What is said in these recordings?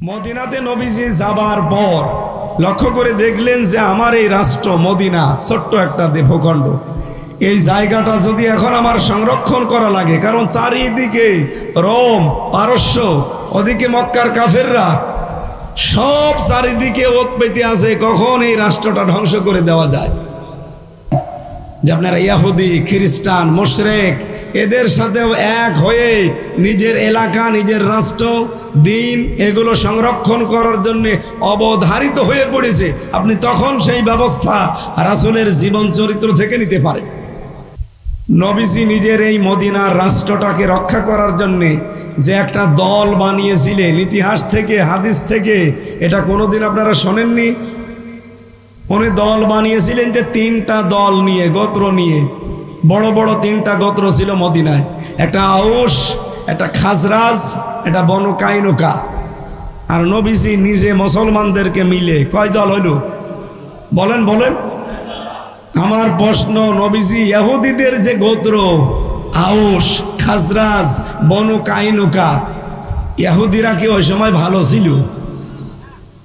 মদিনাতে নবীজি যাবার পর লক্ষ্য করে দেখলেন যে আমার এই রাষ্ট্র মদিনা ছোট্ট একটা ভূখণ্ড, এই জায়গাটা যদি এখন আমার সংরক্ষণ করা লাগে, কারণ চারিদিকে রোম, পারস্য, ওদিকে মক্কার কাফেররা সব চারিদিকে ওত পেতে আছে, কখন এই রাষ্ট্রটা ধ্বংস করে দেওয়া যায়। যে আপনারা ইহুদি, খ্রিস্টান, মুশরিক এদের সাথেও এক হয়ে নিজের এলাকা, নিজের রাষ্ট্র, দিন এগুলো সংরক্ষণ করার জন্য অবধারিত হয়ে পড়েছে। আপনি তখন সেই ব্যবস্থা রাসূলের জীবন চরিত্র থেকে নিতে পারেন। নবীজি নিজের এই মদিনার রাষ্ট্রটাকে রক্ষা করার জন্যে যে একটা দল বানিয়েছিলেন, ইতিহাস থেকে হাদিস থেকে এটা কোনোদিন আপনারা শোনেননি? উনি দল বানিয়েছিলেন যে তিনটা দল নিয়ে, গোত্র নিয়ে, বড় বড় তিনটা গোত্র ছিল মদিনায়, একটা আউস, একটা খাজরাজ, একটা বনু কাইনুকা। আর নবীজি নিজে মুসলমানদেরকে মিলে কয় দল হইল বলেন বলেন? আমার প্রশ্ন, নবীজি ইহুদিদের যে গোত্র আউস, খাজরাজ, বনু কাইনুকা, ইহুদিরা কি ওই সময় ভালো ছিল?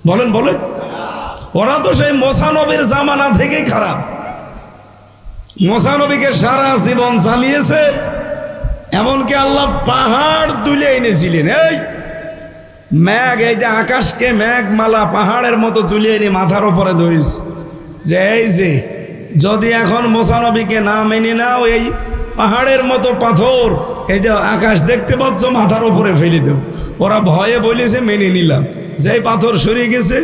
বলেন বলেন? ওরা তো সেই মুসা নবীর জামানা থেকেই খারাপ। মুসা নবীকে সারা জীবন চালিয়েছে, এমনকি আল্লাহ পাহাড় তুলে এনেছিলেন। এই মেঘ, এই যে আকাশকে মেঘমালা পাহাড়ের মতো তুলে এনে মাথার উপরে ধরিস, যে এই যে যদি এখন মুসা নবীকে না মেনে নাও, এই পাহাড়ের মতো পাথর, এই যে আকাশ দেখতে পাচ্ছ, মাথার উপরে ফেলে দেব। ওরা ভয়ে বলেছে, মেনে নিলাম। যেই পাথর সরিয়ে গেছে,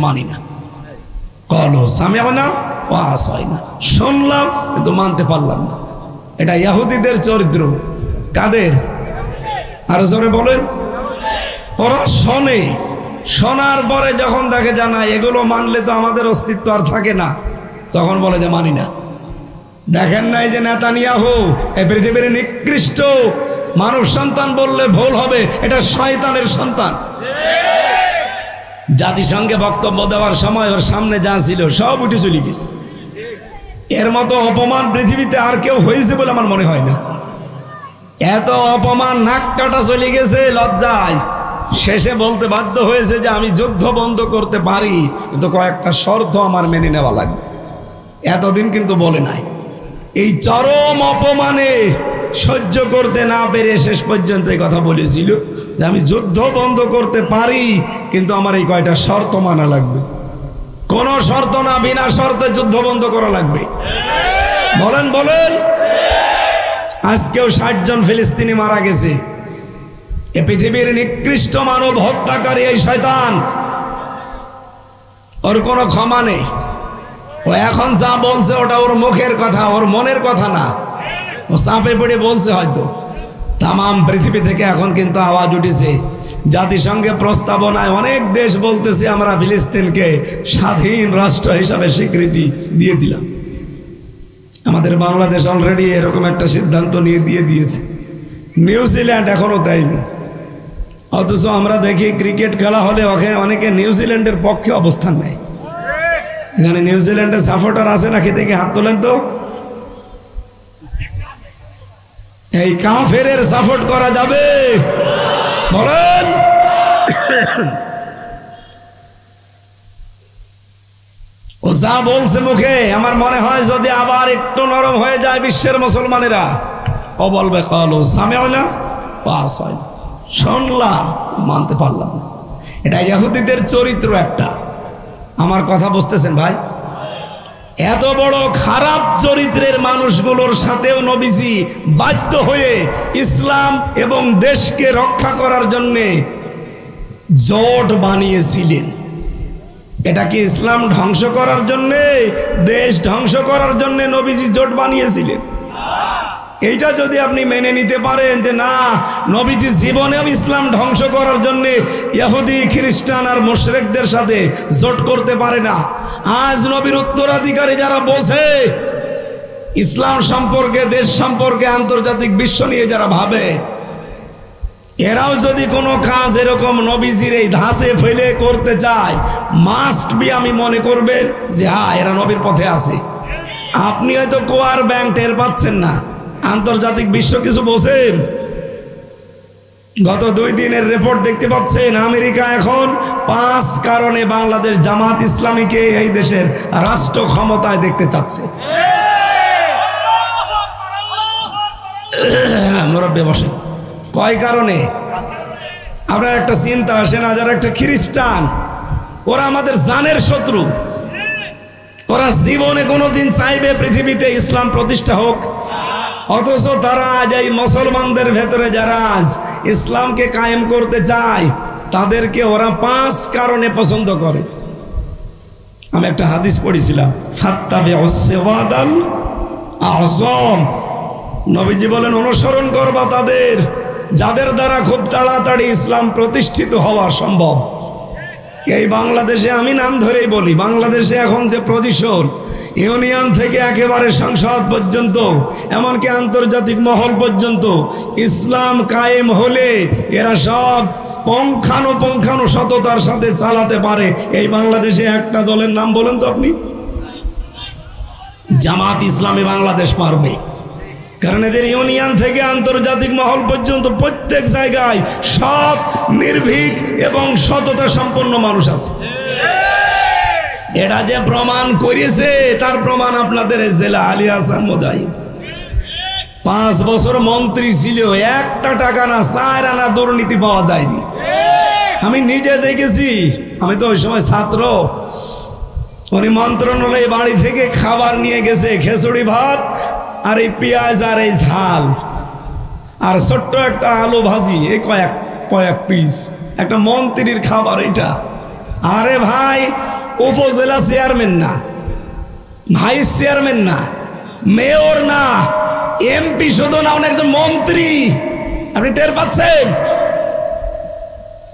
মানি না। কলো সামিয়া না, ওয়াস হয় না, শুনলাম কিন্তু মানতে পারলাম না। এটা ইহুদিদের চরিত্র। কাদের? আর জোরে বলেন। ওরা শোনে, শোনার পরে যখন দেখে জানা এগুলো মানলে তো আমাদের অস্তিত্ব আর থাকে না, তখন বলে যে মানি না। দেখেন না এই যে নেতানিয়াহু, এই পৃথিবীর নিকৃষ্ট মানব সন্তান বললে ভুল হবে, এটা শয়তানের সন্তান। জাতিসংঘে বক্তব্য দেওয়ার সময় ওর সামনে যা ছিল সব উঠে চলে গেছে। এর মতো অপমান পৃথিবীতে আর কেউ হয়েছে বলে আমার মনে হয় না। এত অপমান, নাক কাটা চলে গেছে লজ্জায়। শেষে বলতে বাধ্য হয়েছে যে আমি যুদ্ধ বন্ধ করতে পারি, কিন্তু কয়েকটা শর্ত আমার মেনে নেওয়া লাগবে। এতদিন কিন্তু বলে নাই। এই চরম অপমানে সহ্য করতে না পেরে শেষ পর্যন্ত এই কথা বলেছিল যে আমি যুদ্ধ বন্ধ করতে পারি, কিন্তু আমার এই কয়টা শর্ত মানা লাগবে। কোন শর্ত না, বিনা শর্তে যুদ্ধ বন্ধ করা লাগবে। বলেন বলেন? আজকেও 60 জন ফিলিস্তিনি মারা গেছে। এ পৃথিবীর নিকৃষ্ট মানব হত্যাকারী এই শয়তান, ওর কোনো ক্ষমা নেই। ও এখন যা বলছে ওটা ওর মুখের কথা, ওর মনের কথা না। ও চাপে পড়ে বলছে হয়তো। তামাম পৃথিবী থেকে এখন কিন্তু আওয়াজ উঠেছে, জাতিসংঘে প্রস্তাবনায় অনেক দেশ বলতেছে আমরা ফিলিস্তিনকে স্বাধীন রাষ্ট্র হিসাবে স্বীকৃতি দিয়ে দিলাম। আমাদের বাংলাদেশ অলরেডি এরকম একটা সিদ্ধান্ত নিয়ে দিয়েছে। নিউজিল্যান্ড এখনো দেয়নি। অথচ আমরা দেখি ক্রিকেট খেলা হলে ওখানে অনেকে নিউজিল্যান্ডের পক্ষে অবস্থান নেয়। এখানে নিউজিল্যান্ডের সাপোর্টার আছে নাকি? দেখে হাত তোলেন তো। এই কাফেরের সাপোর্ট করা যাবে? বলেন। ও যা বলছে মুখে, আমার মনে হয় যদি আবার একটু নরম হয়ে যায় বিশ্বের মুসলমানেরা, ও বলবে কলো সামিয়া না, পাস হয় না, শুনলাম মানতে পারলাম না। এটা ইহুদিদের চরিত্র একটা। আমার কথা বুঝতেছেন ভাই? এত বড় খারাপ চরিত্রের মানুষগুলোর সাথেও নবীজি বাধ্য হয়ে ইসলাম এবং দেশকে রক্ষা করার জন্যে জোট বানিয়েছিলেন। এটা কি ইসলাম ধ্বংস করার জন্যে, দেশ ধ্বংস করার জন্যে নবীজি জোট বানিয়েছিলেন? এইটা যদি আপনি মেনে নিতে পারেন যে না, নবীজি জীবনেও ইসলাম ধ্বংস করার জন্যে ইহুদি, খ্রিস্টান আর মুশরিকদের সাথে জোট করতে পারে না। আজ নবীর উত্তরাধিকারী যারা বোঝে, ইসলাম সম্পর্কে, দেশ সম্পর্কে, আন্তর্জাতিক বিশ্ব নিয়ে যারা ভাবে, এরাও যদি কোনো কাজ এরকম নবীজির এই ধাঁচে ফেলে করতে চায়, মাস্ট বি আমি মনে করবেন যে হ্যাঁ, এরা নবীর পথে আছে। আপনি হয়তো কোয়ার ব্যাংক টের পাচ্ছেন না, আন্তর্জাতিক বিশ্ব কিছু বোঝেন? গত 2 দিনের রিপোর্ট দেখতে পাচ্ছেন, আমেরিকা এখন 5 কারণে বাংলাদেশ জামাত ইসলামীকে এই দেশের রাষ্ট্র ক্ষমতায় দেখতে চাচ্ছে। মুরব্বি বসেন। কয় কারণে? আপনার একটা চিন্তা আসে না, যারা একটা খ্রিস্টান, ওরা আমাদের জানের শত্রু, ওরা জীবনে কোনোদিন চাইবে পৃথিবীতে ইসলাম প্রতিষ্ঠা হোক, অথচ তারা আজ এই মুসলমানদের ভেতরে যারা আজ ইসলামকে কায়েম করতে চায় তাদেরকে ওরা 5 কারণে পছন্দ করে। আমি একটা হাদিস পড়েছিলাম, ফাত্তাবিউস সিরাতাল আযম। নবীজি বলেন, অনুসরণ করবা তাদের যাদের দ্বারা খুব তাড়াতাড়ি ইসলাম প্রতিষ্ঠিত হওয়া সম্ভব। এই বাংলাদেশে আমি নাম ধরেই বলি, বাংলাদেশে এখন যে পজিশন, ইউনিয়ন থেকে একেবারে সংসদ পর্যন্ত, এমনকি আন্তর্জাতিক মহল পর্যন্ত ইসলাম কায়েম হলে এরা সব পুঙ্খানুপুঙ্খানু সততার সাথে চালাতে পারে। এই বাংলাদেশে একটা দলের নাম বলেন তো আপনি? জামাত ইসলামী বাংলাদেশ পারবে, কারণ এদের ইউনিয়ন থেকে আন্তর্জাতিক মহল পর্যন্ত প্রত্যেক জায়গায় সৎ, নির্ভীক এবং সততা সম্পন্ন মানুষ আছে। এটা যে প্রমাণ করেছে তার প্রমাণ আপনাদের জেলা আলী হাসান মুজাহিদ 5 বছর মন্ত্রী ছিল, একটা টাকা না 4 আনা দুর্নীতি পাওয়া যায়নি। আমি নিজে দেখেছি, আমি তো ওই সময় ছাত্র। উনি মন্ত্রণালয় বাড়ি থেকে খাবার নিয়ে গেছে, খিচুড়ি ভাত আর এই পেঁয়াজ আর এই ঝাল আর ছোট্ট একটা আলু ভাজি, এই কয়েক পিস, একটা মন্ত্রীর খাবার এটা। আরে ভাই, উপজেলা চেয়ারম্যান না, ভাইস চেয়ারম্যান না, মেয়র না, এমপি শুধু না, উনি একজন মন্ত্রী। আপনি টের পাচ্ছেন?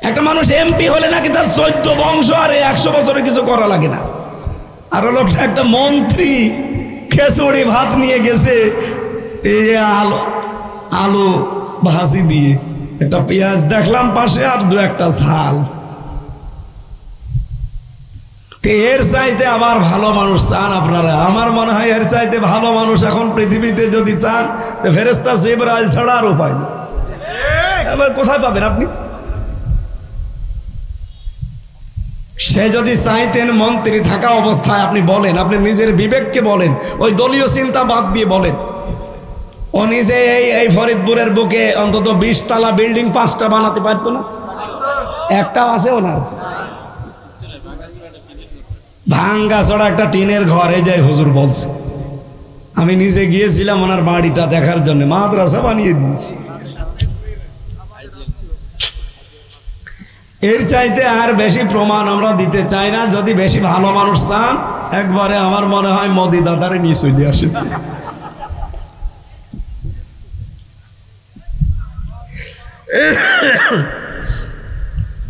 একটা মানুষ এমপি হলে নাকি তার 14 বংশ আর 100 বছরে কিছু করা লাগে না। আর লোকটা একটা মন্ত্রী খিচুড়ি ভাত নিয়ে গেছে, এই আলু ভাজি দিয়ে, একটা পেঁয়াজ দেখলাম পাশে আর 2-1টা ঝাল। এর চাইতে আবার ভালো মানুষ চান আপনারা? আমার মনে হয় এর চাইতে ভালো মানুষ এখন পৃথিবীতে যদি চান, ফেরেশতা জিবরাইল ছাড়া আর উপায় নেই। এবার কোথায় পাবেন আপনি? সে যদি চাইতেন মন্ত্রী থাকা অবস্থায়, আপনি বলেন, আপনি নিজের বিবেককে বলেন, ওই দলীয় চিন্তা বাদ দিয়ে বলেন, ও নিজে এই ফরিদপুরের বুকে অন্তত 20 তলা বিল্ডিং 5টা বানাতে পারতো না? একটাও আছে ওনার? ভাঙ্গা চড়া একটা টিনের ঘর, এই যে হুজুর বলছে। আমি নিজে গিয়েছিলাম ওনার বাড়িটা দেখার জন্য, মাদ্রাসা বানিয়ে দিয়েছি। এর চাইতে আর বেশি প্রমাণ আমরা দিতে চাই না। যদি বেশি ভালো মানুষ চান, একবারে আমার মনে হয় মোদি দাদারে নিয়ে চলে আসেন।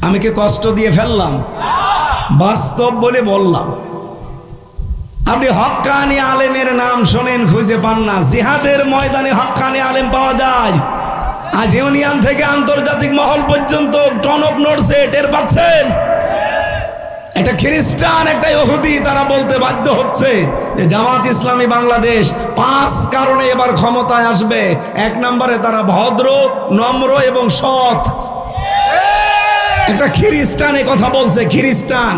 আমি কি কষ্ট দিয়ে ফেললাম? বাস্তব বলে বললাম। আপনি হক্কানি আলেমের নাম শোনেন, খুঁজে পান না। জিহাদের ময়দানে হক্কানি আলেম পাওয়া যায়। আজ ইউনিয়ন থেকে আন্তর্জাতিক মহল পর্যন্ত টনক নড়ছে, টের পাচ্ছেন? একটা খ্রিস্টান, একটা ইহুদি, তারা বলতে বাধ্য হচ্ছে যে জামাত ইসলামী বাংলাদেশ 5 কারণে এবার ক্ষমতায় আসবে। 1 নম্বরে তারা ভদ্র, নম্র এবং সৎ। একটা খ্রিস্টান এ কথা বলছে, খ্রিস্টান।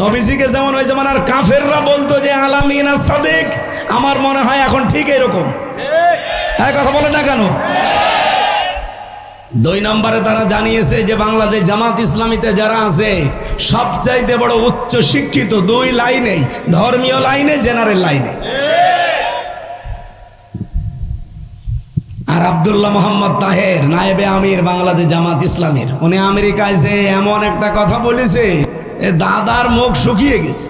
নবীজিকে যেমন ওই জামানার কাফেররা বলতো যে আলামিনা সাদিক, আমার মনে হয় এখন ঠিক এরকম। এক কথা বলে না কেন? 2 নম্বরে তারা জানিয়েছে যে বাংলাদেশ জামাত ইসলামীতে যারা আছে সবচাইতে বড় উচ্চ শিক্ষিত 2 লাইনে, ধর্মীয় লাইনে, জেনারেল লাইনে। আর আব্দুল্লাহ মোহাম্মদ তাহের, নায়েবে আমির বাংলাদেশ জামাত ইসলামীর, উনি আমেরিকায় যে এমন একটা কথা বলেছে, দাদার মুখ শুকিয়ে গেছে।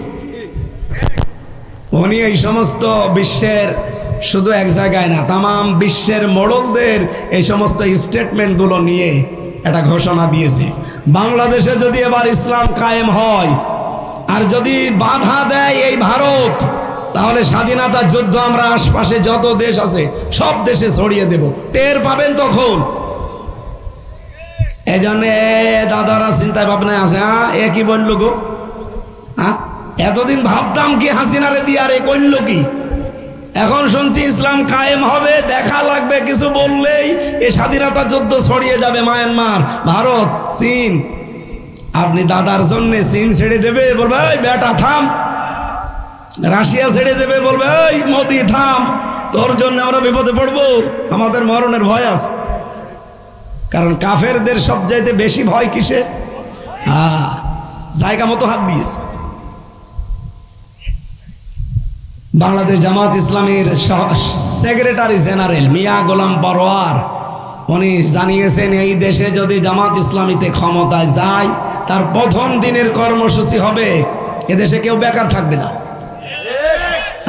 উনি এই সমস্ত বিশ্বের, শুধু এক জায়গায় না, তামাম বিশ্বের মোড়লদের এই সমস্ত স্টেটমেন্টগুলো নিয়ে একটা ঘোষণা দিয়েছে, বাংলাদেশে যদি এবার ইসলাম কায়েম হয় আর যদি বাধা দেয় এই ভারত, তাহলে স্বাধীনতার যুদ্ধ আমরা আশপাশে যত দেশ আছে সব দেশে ছড়িয়ে দেব, টের পাবেন তখন। এই জন্য দাদারা চিন্তায় ভাবনায় আছে, এ কি বললো গো? এতদিন ভাবতাম কি হাসিনারে দিয়ে, আর এ করল কি? এখন শুনছি ইসলাম কায়েম হবে, দেখা লাগবে কিছু বললেই এ স্বাধীনতা যুদ্ধ ছড়িয়ে যাবে মায়ানমার, ভারত, চীন। আপনি দাদার জন্য চীন ছেড়ে দেবে, বলবে এই বেটা থাম। রাশিয়া ছেড়ে দেবে, বলবে এই মোদি থাম, তোর জন্য আমরা বিপদে পড়বো, আমাদের মরণের ভয় আছে। কারণ কাফেরদের সবচাইতে বেশি ভয় কিসে? জায়গা মতো হাত দিয়েছে। বাংলাদেশ জামাত ইসলামের সেক্রেটারি জেনারেল মিয়া গোলাম পরোয়ার উনি জানিয়েছেন, এই দেশে যদি জামাত ইসলামীতে ক্ষমতায় যায় তার প্রথম দিনের কর্মসূচি হবে এদেশে কেউ বেকার থাকবে না।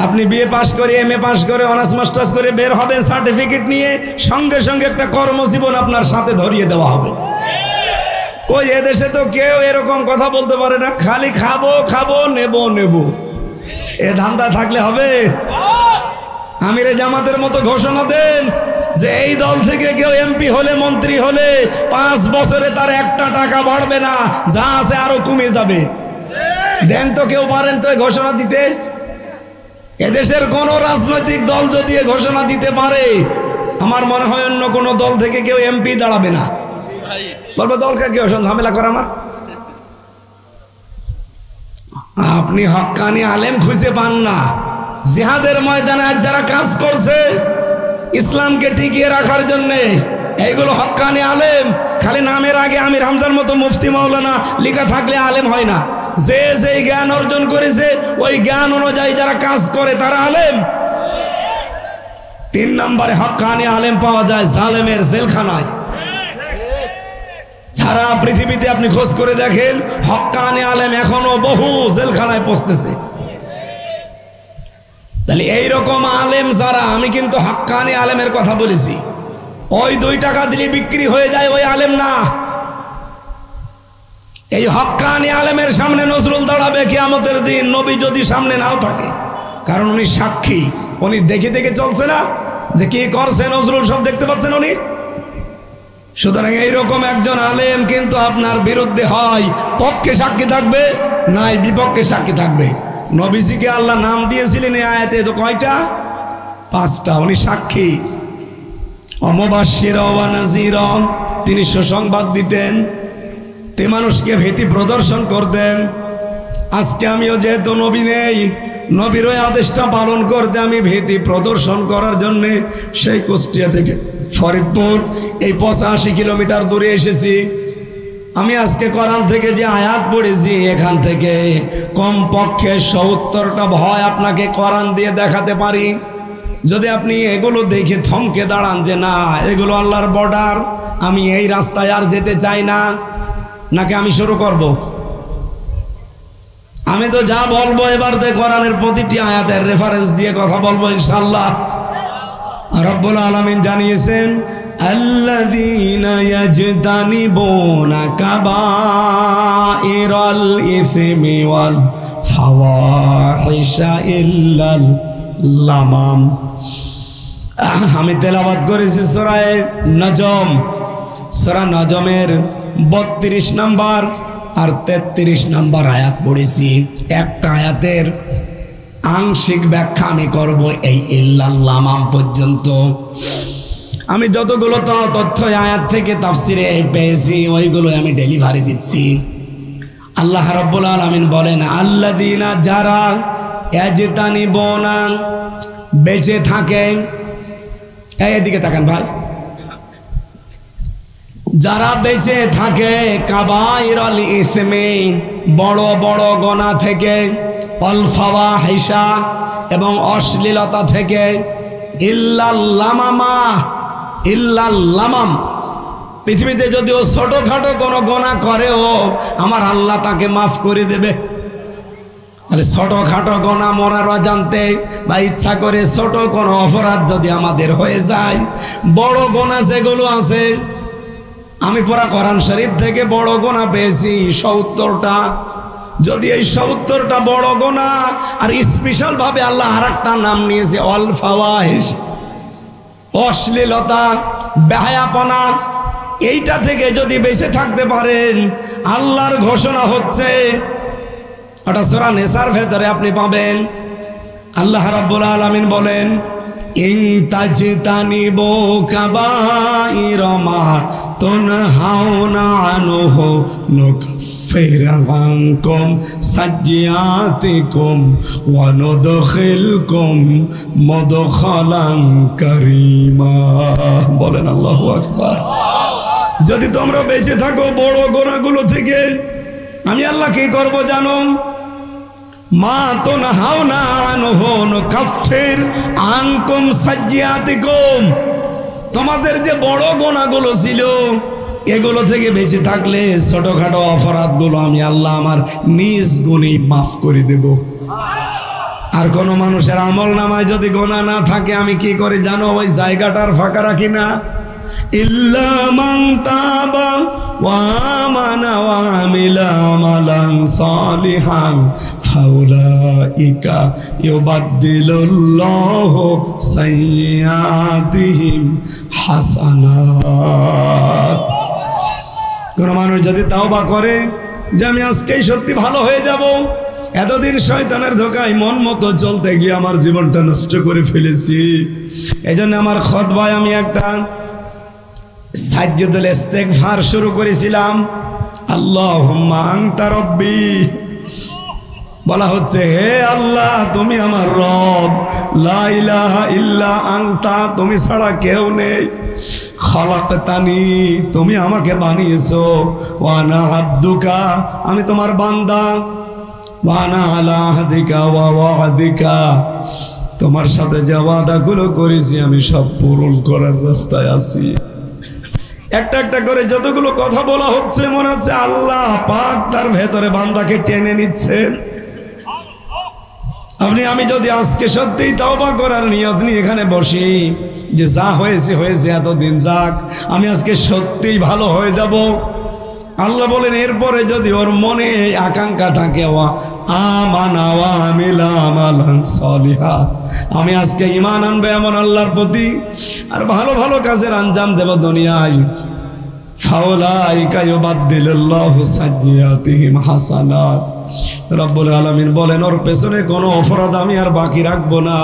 আপনি বিএ পাস করে, এমএ পাস করে, অনার্স মাস্টার্স করে বের হবেন সার্টিফিকেট নিয়ে, সঙ্গে সঙ্গে একটা কর্মজীবন আপনার সাথে ধরিয়ে দেওয়া হবে। ওই এদেশে তো কেউ এরকম কথা বলতে পারে না, খালি খাবো খাবো নেব নেব, এ ধান্দা থাকলে হবে? আমিরে জামাতের মতো ঘোষণা দেন যে এই দল থেকে কেউ এমপি হলে, মন্ত্রী হলে 5 বছরে তার একটা টাকা বাড়বে না, যা আছে আরো কমে যাবে। দেন তো, কেউ পারেন তো ঘোষণা দিতে? এদেশের কোন রাজনৈতিক দল যদি ঘোষণা দিতে পারে, আমার মনে হয় অন্য কোন দল থেকে কেউ এমপি দাঁড়াবে না। বলবে দলকে কেউ ঝামেলা করে আমার। আপনি হক্কানি আলেম খুঁজে পান না। জিহাদের ময়দানে যারা কাজ করছে ইসলামকে টিকিয়ে রাখার জন্য, এইগুলো হক্কানি আলেম। খালি নামের আগে আমির হামজার মতো মুফতি মাওলানা লেখা থাকলে আলেম হয় না। যে যে জ্ঞান অর্জন করেছে ওই জ্ঞান অনুযায়ী যারা কাজ করে তারা আলেম। 3 নম্বরে হক্কানি আলেম পাওয়া যায় জালেমের জেলখানায়। সারা পৃথিবীতে আপনি খোঁজ করে দেখেন, হক্কানি আলেম এখনো বহু জেলখানায় পৌঁছতেছে। তাহলে এইরকম আলেম যারা, আমি কিন্তু হক্কানি আলেমের কথা বলেছি, ওই 2 টাকা দিলে বিক্রি হয়ে যায় ওই আলেম না। এই হক্কানি আলেমের সামনে নজরুল দাঁড়াবে কিয়ামতের দিন, নবী যদি সামনে নাও থাকে, কারণ উনি সাক্ষী, উনি দেখে দেখে চলছে না যে কি করছে নজরুল, সব দেখতে পাচ্ছেন উনি। সুতরাং এইরকম একজন আলেম কিন্তু আপনার বিরুদ্ধে হয় পক্ষে সাক্ষী থাকবে, নাই বিপক্ষে সাক্ষী থাকবে। নবীজিকে আল্লাহ নাম দিয়েছিলেন এই আয়াতে তো কয়টা? 5টা। উনি সাক্ষী। অমুবাশশিরা ওয়া নাযীরা, তিনি সুসংবাদ দিতেন, তে মানুষকে ভীতি প্রদর্শন করতেন। আজকে আমিও যেহেতু নবী নেই, নবীর ওই আদেশটা পালন করতে আমি ভীতি প্রদর্শন করার জন্য সেই কুষ্টিয়া থেকে ফরিদপুর এই 85 কিলোমিটার দূরে এসেছি। আমি আজকে কোরআন থেকে যে আয়াত পড়েছি, এখান থেকে কমপক্ষে 70টা ভয় আপনাকে কোরআন দিয়ে দেখাতে পারি। যদি আপনি এগুলো দেখে থমকে দাঁড়ান যে না এগুলো আল্লাহর বর্ডার, আমি এই রাস্তায় আর যেতে চাই না, নাকি আমি শুরু করব? আমি তো যা বলবো এবার তো কোরআনের প্রতিটি আয়াতের রেফারেন্স দিয়ে কথা বলবো ইনশাআল্লাহ। রব্বুল আলামিন জানিয়েছেন, আল্লাযীনা ইয়াজতানিবুনা কাবাইরাল ইসমি ওয়াল ফাওয়াহিশা ইল্লাল লামাম। আমি তেলাওয়াত করেছি সূরা নজম, সূরা নজমের 32 নম্বর আর 33 নম্বর আয়াত পড়েছি। একটা আয়াতের আংশিক ব্যাখ্যা আমি করব এই ইল্লাল লামাম পর্যন্ত। আমি যতগুলো তথ্য আয়াত থেকে তাফসিরে পেয়েছি ওইগুলো আমি ডেলিভারি দিচ্ছি। আল্লাহ রাব্বুল আলামিন বলেন, আল্লাযীনা যারা ইয়াজতানিবুনা বেঁচে থাকে, এদিকে তাকান ভাই, যারা বেঁচে থাকে কাবাইরাল ইসমি বড় বড় গুনাহ থেকে, ওয়াল ফাওয়াহিশা এবং অশ্লীলতা থেকে, ইল্লাল লামামা, ইল্লাল লামাম, পৃথিবীতে যদিও ছোটখাটো কোনো গুনাহ করেও আমার আল্লাহ তাকে মাফ করে দেবে। তাহলে ছোটখাটো গুনাহ মরার অজান্তে বা ইচ্ছা করে ছোট কোনো অপরাধ যদি আমাদের হয়ে যায়, বড় গুনাহ যেগুলো আছে, আমি পড়া কোরআন শরীফ থেকে বড় গুনাহ পেয়েছি 70টা। যদি এই 70টা বড় গুনাহ, আর স্পেশাল ভাবে আল্লাহ আরেকটা নাম নিয়েছে অল ফাওয়াহিশ, অশ্লীলতা, বেহায়াপনা, এইটা থেকে যদি বেঁচে থাকতে পারেন, আল্লাহর ঘোষণা হচ্ছে, ওটা সূরা নিসার ভেতরে আপনি পাবেন, আল্লাহ রাব্বুল আলামিন বলেন, ইন তাজতানিবু কাবাইরা মা তুনহাউনা আনহু নুকাফির আনকুম সাজ্জিয়াতিকুম ওয়া নুদখিলকুম মুদখালান কারীমা। বলেন আল্লাহু আকবার। যদি তোমরা বেঁচে থাকো বড় গুনাহগুলো থেকে, আমি আল্লাহ কি করব জানো? মা তুনহাউনা আনহু নুকাফির আনকুম সাজ্জিয়াতিকুম, তোমাদের যে বড় গুনাহগুলো ছিল এগুলো থেকে বেঁচে থাকলে ছোটখাটো অপরাধগুলো আমি আল্লাহ আমার নিজ গুণেই মাফ করে দেব। আর কোন মানুষের আমল নামায় যদি গুনাহ না থাকে আমি কি করে জানো? ওই জায়গাটার ফাঁকা রাখি না। ইল্লা মান তাবা ওয়া আমানা ওয়া আমিলা আমালান সালিহান ফাউলাইকা ইউবাদদিলুল্লাহু সাইয়্যাতিহিম হাসানাত। কোন মানুষ যদি তাওবা করে যে আমি আজকেই সত্যি ভালো হয়ে যাব, এতদিন শয়তানের ধোকায় মন মতো চলতে গিয়ে আমার জীবনটা নষ্ট করে ফেলেছি, এজন্য আমার খুতবায় আমি একটা সাজ্জাদুল ইস্তিগফার শুরু করেছিলাম। আল্লাহুম্মা আনতা রব্বি, বলা হচ্ছে হে আল্লাহ তুমি আমার রব, লা ইলাহা ইল্লা আনতা, তুমি ছাড়া কেউ নেই, খালাকতানি, তুমি আমাকে বানিয়েছো, ওয়া আনা আবদুকা, আমি তোমার বান্দা, ওয়া আনা আলা আহদিকা ওয়া ওয়াদিকা, তোমার সাথে যে ওয়াদাগুলো করেছি আমি সব পূরণ করার রাস্তায় আছি। একটা একটা করে যতগুলো কথা বলা হচ্ছে মনে হচ্ছে আল্লাহ পাক তার ভেতরে বান্দাকে টেনে নিচ্ছেন। আমি যদি আজকে সত্যিই তওবা করার নিয়ত নিয়ে এখানে বসি যে যা হয়েছে হয়েছে, এতদিন যাক, আমি আজকে সত্যিই ভালো হয়ে যাব, আল্লাহ বলেন এরপরে যদি ওর মনে আকাঙ্ক্ষা থাকে আমানা ওয়া আমিলা আমালান সালিহা, আমি আজকে ঈমান আনবে এমন আল্লাহর প্রতি আর ভালো ভালো কাজের আঞ্জাম দেব দুনিয়ায়, ফাউলাইকা ইউবাদদিলুল্লাহু সাইয়্যাতিহিম হাসানাত। রব্বুল আলামিন বলেন ওর পেছনে কোনো অপরাধ আমি আর বাকি রাখবো না,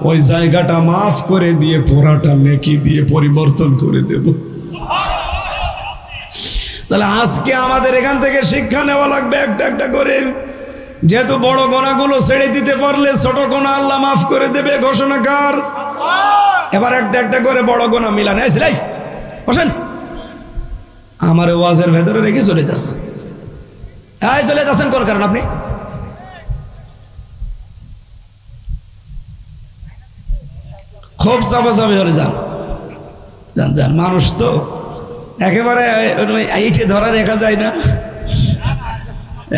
ওই জায়গাটা মাফ করে দিয়ে পুরাটা নেকি দিয়ে পরিবর্তন করে দেব। তাহলে আজকে আমাদের এখান থেকে শিক্ষা নেওয়া লাগবে একটা একটা করে, যেহেতু বড় গোনাগুলো ছেড়ে দিতে পারলে ছোট গোনা আল্লাহ মাফ করে দেবে, ঘোষণাকার। এবার একটা একটা করে বড় গোনা মিলান। এই বসেন, আমার ওয়াজের ভেতরে রেখে চলে যাচ্ছে, চলে যাচ্ছেন কোন কারণ? আপনি খুব চাপাচাপি হলে যান যান যান, মানুষ তো একেবারে এইটে ধরা রেখা যায় না,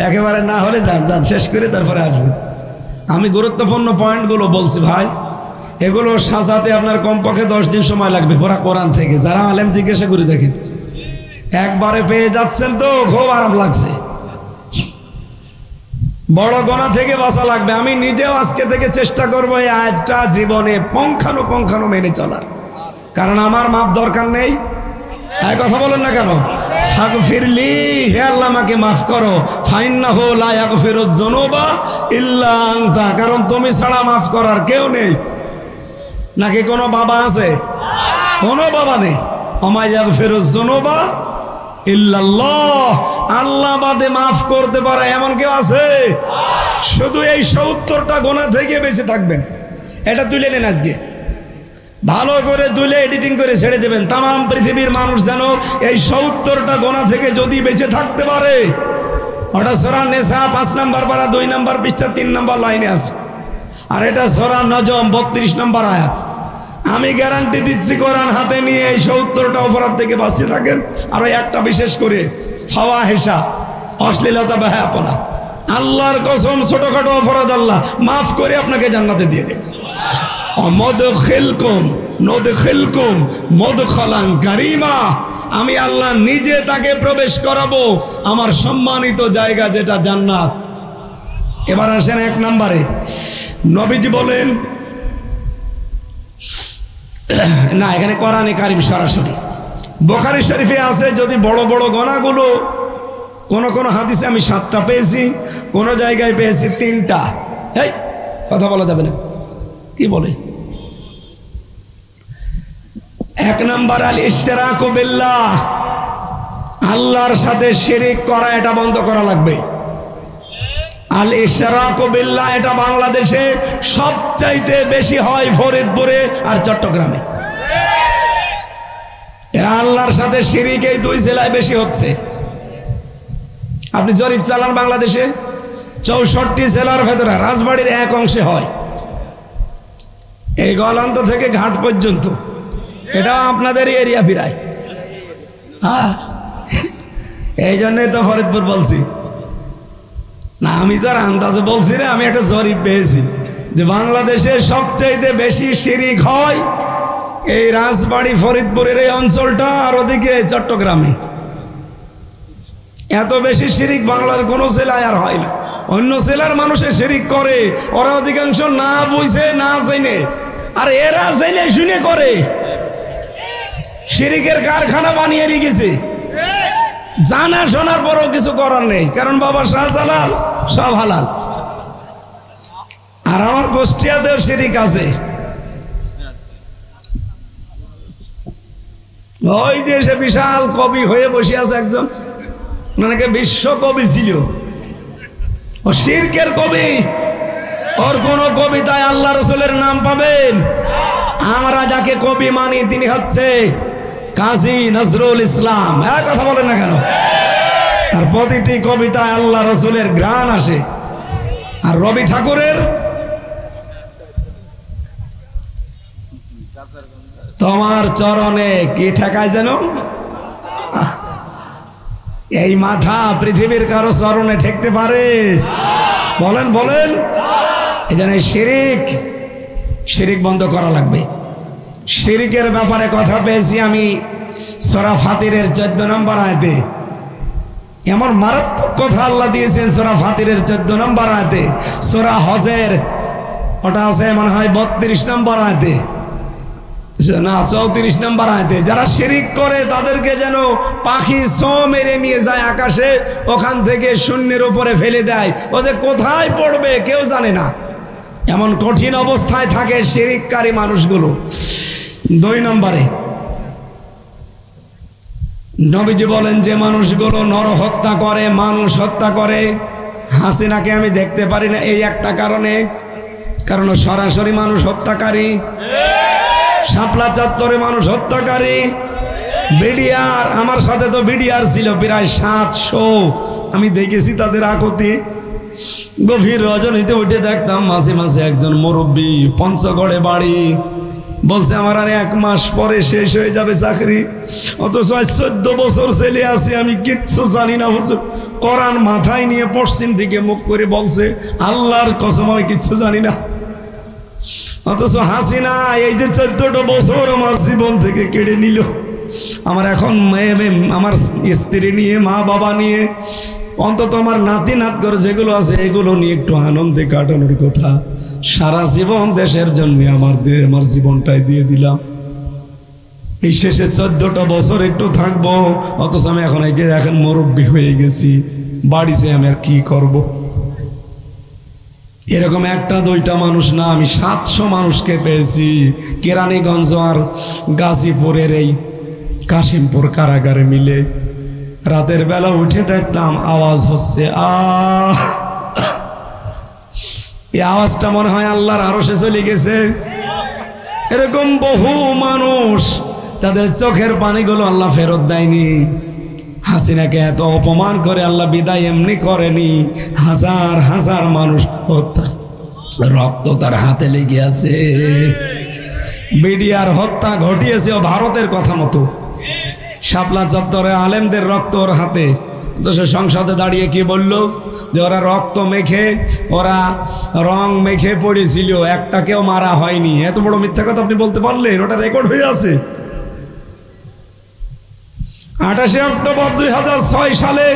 একেবারে না হলে যান যান, শেষ করে তারপরে আসবেন। আমি গুরুত্বপূর্ণ পয়েন্টগুলো বলছি ভাই, এগুলো সাজাতে আপনার কমপক্ষে 10 দিন সময় লাগবে পুরা কোরআন থেকে। যারা আলেম জিজ্ঞাসা করে দেখেন, একবারে পেয়ে যাচ্ছেন তো খুব আরাম লাগছে। বড় গোনা থেকে বাঁচা লাগবে। আমি নিজেও আজকে থেকে চেষ্টা করবো এই আয়াতটা জীবনে পঙ্খানো মেনে চলার, কারণ আমার মাপ দরকার নেই। এক কথা বলেন না কেন? ফাগফিরলি, হে আল্লাহ আমাকে মাফ করো, ফাইন্নাহু লা ইয়াগফিরুয যুনুবা ইল্লা আনতা, কারণ তুমি ছাড়া মাফ করার কেউ নেই। নাকি কোনো বাবা আছে? কোনো বাবা নেই। ওমা ইয়াগফিরুয যুনুবা ইল্লাল্লাহ, আল্লাহ বাদে মাফ করতে পারে এমন কেউ আছে? শুধু এই 70টা গোনা থেকে বেঁচে থাকবেন, এটা তুলে নেন আজকে, ভালো করে তুলে এডিটিং করে ছেড়ে দেবেন। তাম পৃথিবীর মানুষ যেন এই 70টা গোনা থেকে যদি বেঁচে থাকতে পারে। ওটা সূরা নিসা 5 নম্বর পারা 2 নম্বর পৃষ্ঠা 3 নম্বর লাইনে আছে, আর এটা সূরা নজম 32 নম্বর আয়াত। আমি গ্যারান্টি দিচ্ছি কোরআন হাতে নিয়ে এই 70টা অপরাধ থেকে বাঁচিয়ে থাকেন। আর ওই একটা বিশেষ করে ফাওয়াহিশা, অশ্লীলতা, বেহায়াপনা, আল্লাহর কসম ছোটখাটো অপরাধ আল্লাহ মাফ করে আপনাকে জান্নাতে দিয়ে দেবে। নুদখিলকুম মুদখালান কারীমা, আমি আল্লাহ নিজে তাকে প্রবেশ করাবো আমার সম্মানিত জায়গা যেটা জান্নাত। এবার আসেন 1 নম্বরে, নবীজি বলেন না, এখানে কোরআনে কারীম সরাসরি বুখারী শরীফে আছে, যদি বড় বড় গোনাগুলো কোন হাদিসে আমি 7টা পেয়েছি, কোন জায়গায় পেয়েছি 3টা। এই কথা বলা যাবে না। কি বলে? 1 নম্বর আল ইশরাকু বিল্লাহ, আল্লাহর সাথে শিরিক করা, এটা বন্ধ করা লাগবে। আল ইশরাকু বিল্লাহ এটা বাংলাদেশে সবচাইতে বেশি হয় ফরিদপুরে আর চট্টগ্রামে। এরা আল্লাহর সাথে শিরিক এই 2 জেলায় বেশি হচ্ছে। আপনি জরিপ চালান বাংলাদেশে 64 জেলার ভেতরে রাজবাড়ির এক অংশে হয়, এই গলান্ত থেকে ঘাট পর্যন্ত। এটা আপনাদের এরিয়া প্রায়। হ্যাঁ, এই জন্যই তো ফরিদপুর বলছি না, আমি তো আর আন্দাজে বলছি না, আমি একটা জরিপ পেয়েছি যে বাংলাদেশে সবচাইতে বেশি শিরিক হয় এই রাজবাড়ি ফরিদপুরের এই অঞ্চলটা, আর ওদিকে চট্টগ্রামে। এত বেশি শিরিক বাংলার কোনো জেলায় আর হয় না। অন্য জেলার মানুষে শিরিক করে, ওরা অধিকাংশ না বুঝে না জেনে, আর এরা জেনে শুনে করে। শিরিকের কারখানা বানিয়ে রেখেছে, জানা শোনার পরও কিছু করার নেই, কারণ বাবা শাহজালাল সব হালাল। আর আমার গোষ্ঠীয়াতেও শিরিক আছে। ওই যে সে বিশাল কবি হয়ে বসে আছে একজন, ওনাকে বিশ্ব কবি ছিল, ও শিরকের কবি। ওর কোন কবিতায় আল্লাহ রসুলের নাম পাবেন? আমরা যাকে কবি মানি তিনি হচ্ছে কাজী নজরুল ইসলাম। এক কথা বলেন না কেন? আর প্রতিটি কবিতায় আল্লাহ রসুলের গান আসে। আর রবি ঠাকুরের তোমার চরণে কি ঠেকায় যেন, এই মাথা পৃথিবীর কারো চরণে ঠেকতে পারে? বলেন বলেন। এই জন্য শিরিক বন্ধ করা লাগবে। শিরিকের ব্যাপারে কথা পেয়েছি আমি সূরা ফাতিরের 14 নম্বর আয়াতে। এমন মারাত্মক কথা আল্লাহ দিয়েছেন সূরা ফাতিরের 14 নম্বর আয়াতে। সূরা হজের ওটা আছে মনে হয় 32 নম্বর আয়াতে, না 34 নম্বর আয়াতে। যারা শিরিক করে তাদেরকে যেন পাখি ছো মেরে নিয়ে যায় আকাশে, ওখান থেকে শূন্যের উপরে ফেলে দেয়, ওদের কোথায় পড়বে কেউ জানে না, এমন কঠিন অবস্থায় থাকে শিরিককারী মানুষগুলো। 2 নম্বরে নবীজি বলেন যে মানুষগুলো নর হত্যা করে, মানুষ হত্যা করে, হাসিনাকে আমি দেখতে পারি না এই একটা কারণে, কারণ সরাসরি মানুষ হত্যাকারী। শাপলা চত্বরে মানুষ হত্যাকারী। বিডিআর, আমার সাথে তো বিডিআর ছিল প্রায় 700, আমি দেখেছি তাদের আকুতি। গভীর রজনীতে উঠে দেখতাম মাঝে মাঝে একজন মুরব্বী, পঞ্চগড়ে বাড়ি, বলছে আমার আর 1 মাস পরে শেষ হয়ে যাবে চাকরি, অথচ 14 বছর ছেলে আছে, আমি কিচ্ছু জানি না হুজুর। কোরআন মাথায় নিয়ে পশ্চিম দিকে মুখ করে বলছে আল্লাহর কসম আমি কিচ্ছু জানি না। অথচ হাসিনা এই যে 14টা বছর আমার জীবন থেকে কেড়ে নিল। আমার এখন আমার স্ত্রী নিয়ে, মা বাবা নিয়ে, অন্তত আমার নাতি নাতগর যেগুলো আছে এগুলো নিয়ে একটু আনন্দে কাটানোর কথা। সারা জীবন দেশের জন্য আমার জীবনটাই দিয়ে দিলাম। এই শেষে 14টা বছর একটু থাকবো, অথচ আমি এখন মুরব্বী হয়ে গেছি, বাড়িতে আমি আর কি করব? এরকম 1-2টা মানুষ না, আমি 700 মানুষকে পেয়েছি কেরানীগঞ্জ আর গাজীপুরের এই কাশিমপুর কারাগারে মিলে। রাতের বেলা উঠে দেখতাম আওয়াজ হচ্ছে, এই আওয়াজটা মনে হয় আল্লাহর আরশে চলে গেছে। এরকম বহু মানুষ তাদের চোখের পানিগুলো আল্লাহ ফেরত দেয়নি। হাসিনাকে এত অপমান করে আল্লাহ বিদায় এমনি করেনি, হাজার হাজার মানুষ হত্যা, রক্ত তার হাতে লেগে আছে। বিডিআর হত্যা ঘটিয়েছে ভারতের কথা মতো, শাপলা চত্বরে আলেমদের রক্ত ওর হাতে। তো সে সংসদে দাঁড়িয়ে কি বলল যে ওরা রক্ত মেখে, ওরা রং মেখে পড়েছিল, একটাকেও মারা হয়নি। এত বড় মিথ্যা কথা আপনি বলতে পারলেন? ওটা রেকর্ড হয়ে আছে। 28 অক্টোবর 2006 সালে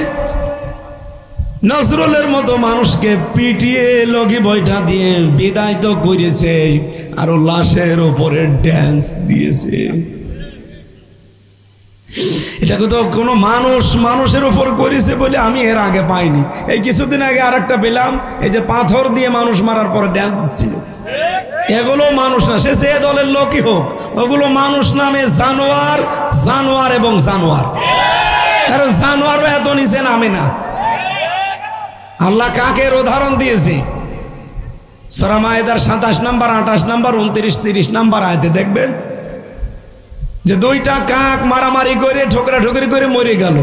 নজরুলের মতো মানুষকে পিটিয়ে লগি বইটা দিয়ে বিদায় তো করেছে, আর লাশের উপরে ড্যান্স দিয়েছে। এটাকে তো কোনো মানুষের উপর করেছে বলে আমি এর আগে পাইনি। এই কিছুদিন আগে আরেকটা পেলাম, এই যে পাথর দিয়ে মানুষ মারার পরে ড্যান্স দিচ্ছিল। এগুলো মানুষ না, সে যে দলের লোকই হোক, ওগুলো মানুষ নামে জানোয়ার, জানোয়ার এবং জানোয়ার। কারণ জানোয়ারও এত নিচে নামে না। আল্লাহ কাকের উদাহরণ দিয়েছে সূরা মায়েদার 27 নম্বর, 28 নম্বর, 29, 30 নম্বর আয়াতে দেখবেন যে দুইটা কাক মারামারি করে ঠোকরাঠুকরি করে মরে গেল।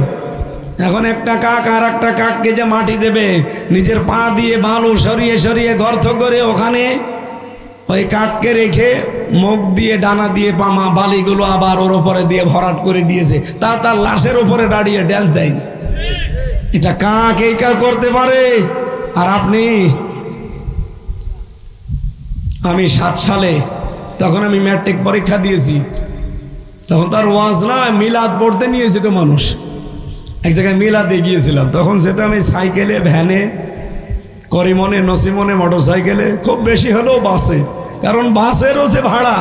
এখন একটা কাক আর একটা কাককে যে মাটি দেবে, নিজের পা দিয়ে বালু সরিয়ে সরিয়ে গর্ত করে ওখানে ওই কাককে রেখে মুখ দিয়ে ডানা দিয়ে পামা বালিগুলো আবার ওর ওপরে দিয়ে ভরাট করে দিয়েছে, তার লাশের উপরে দাঁড়িয়ে ড্যান্স দেয়নি। এটা কাক এই কাজ করতে পারে। আর আপনি, আমি 7 সালে তখন আমি ম্যাট্রিক পরীক্ষা দিয়েছি, তখন তার ওয়াজ না মিলাদ পড়তে নিয়েছে তো মানুষ, এক জায়গায় মিলাদে গিয়েছিলাম। তখন যেতাম আমি সাইকেলে, ভ্যানে, করিমনে, নসিমনে, মোটর সাইকেলে, খুব বেশি হলেও বাসে। কারণ বাসেরও যে ভাড়া,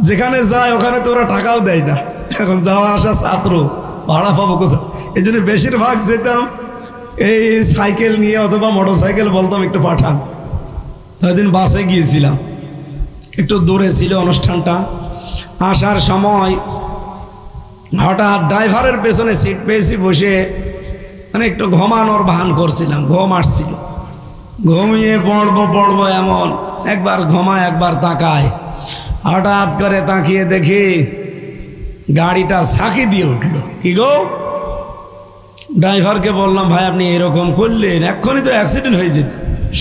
যেখানে যায় ওখানে তো ওরা টাকাও দেয় না। এখন যাওয়া আসা ছাত্র, ভাড়া পাবো কোথাও? এই জন্য বেশিরভাগ যেতাম এই সাইকেল নিয়ে অথবা মোটর সাইকেল, বলতাম একটু পাঠান। ওইদিন বাসে গিয়েছিলাম, একটু দূরে ছিল অনুষ্ঠানটা। আসার সময় হঠাৎ ড্রাইভারের পেছনে সিট পেয়েছি বসে, মানে একটু ঘুমানোর ভান করছিলাম, ঘুম আসছিল। ঘুমিয়ে পড়বো এমন, একবার ঘুমায় একবার তাকায়। হঠাৎ করে তাকিয়ে দেখি গাড়িটা সাকি দিয়ে উঠলো। কি গো? ড্রাইভারকে বললাম, ভাই আপনি এরকম করলেন, এক্ষুনি তো অ্যাক্সিডেন্ট হয়ে যেত।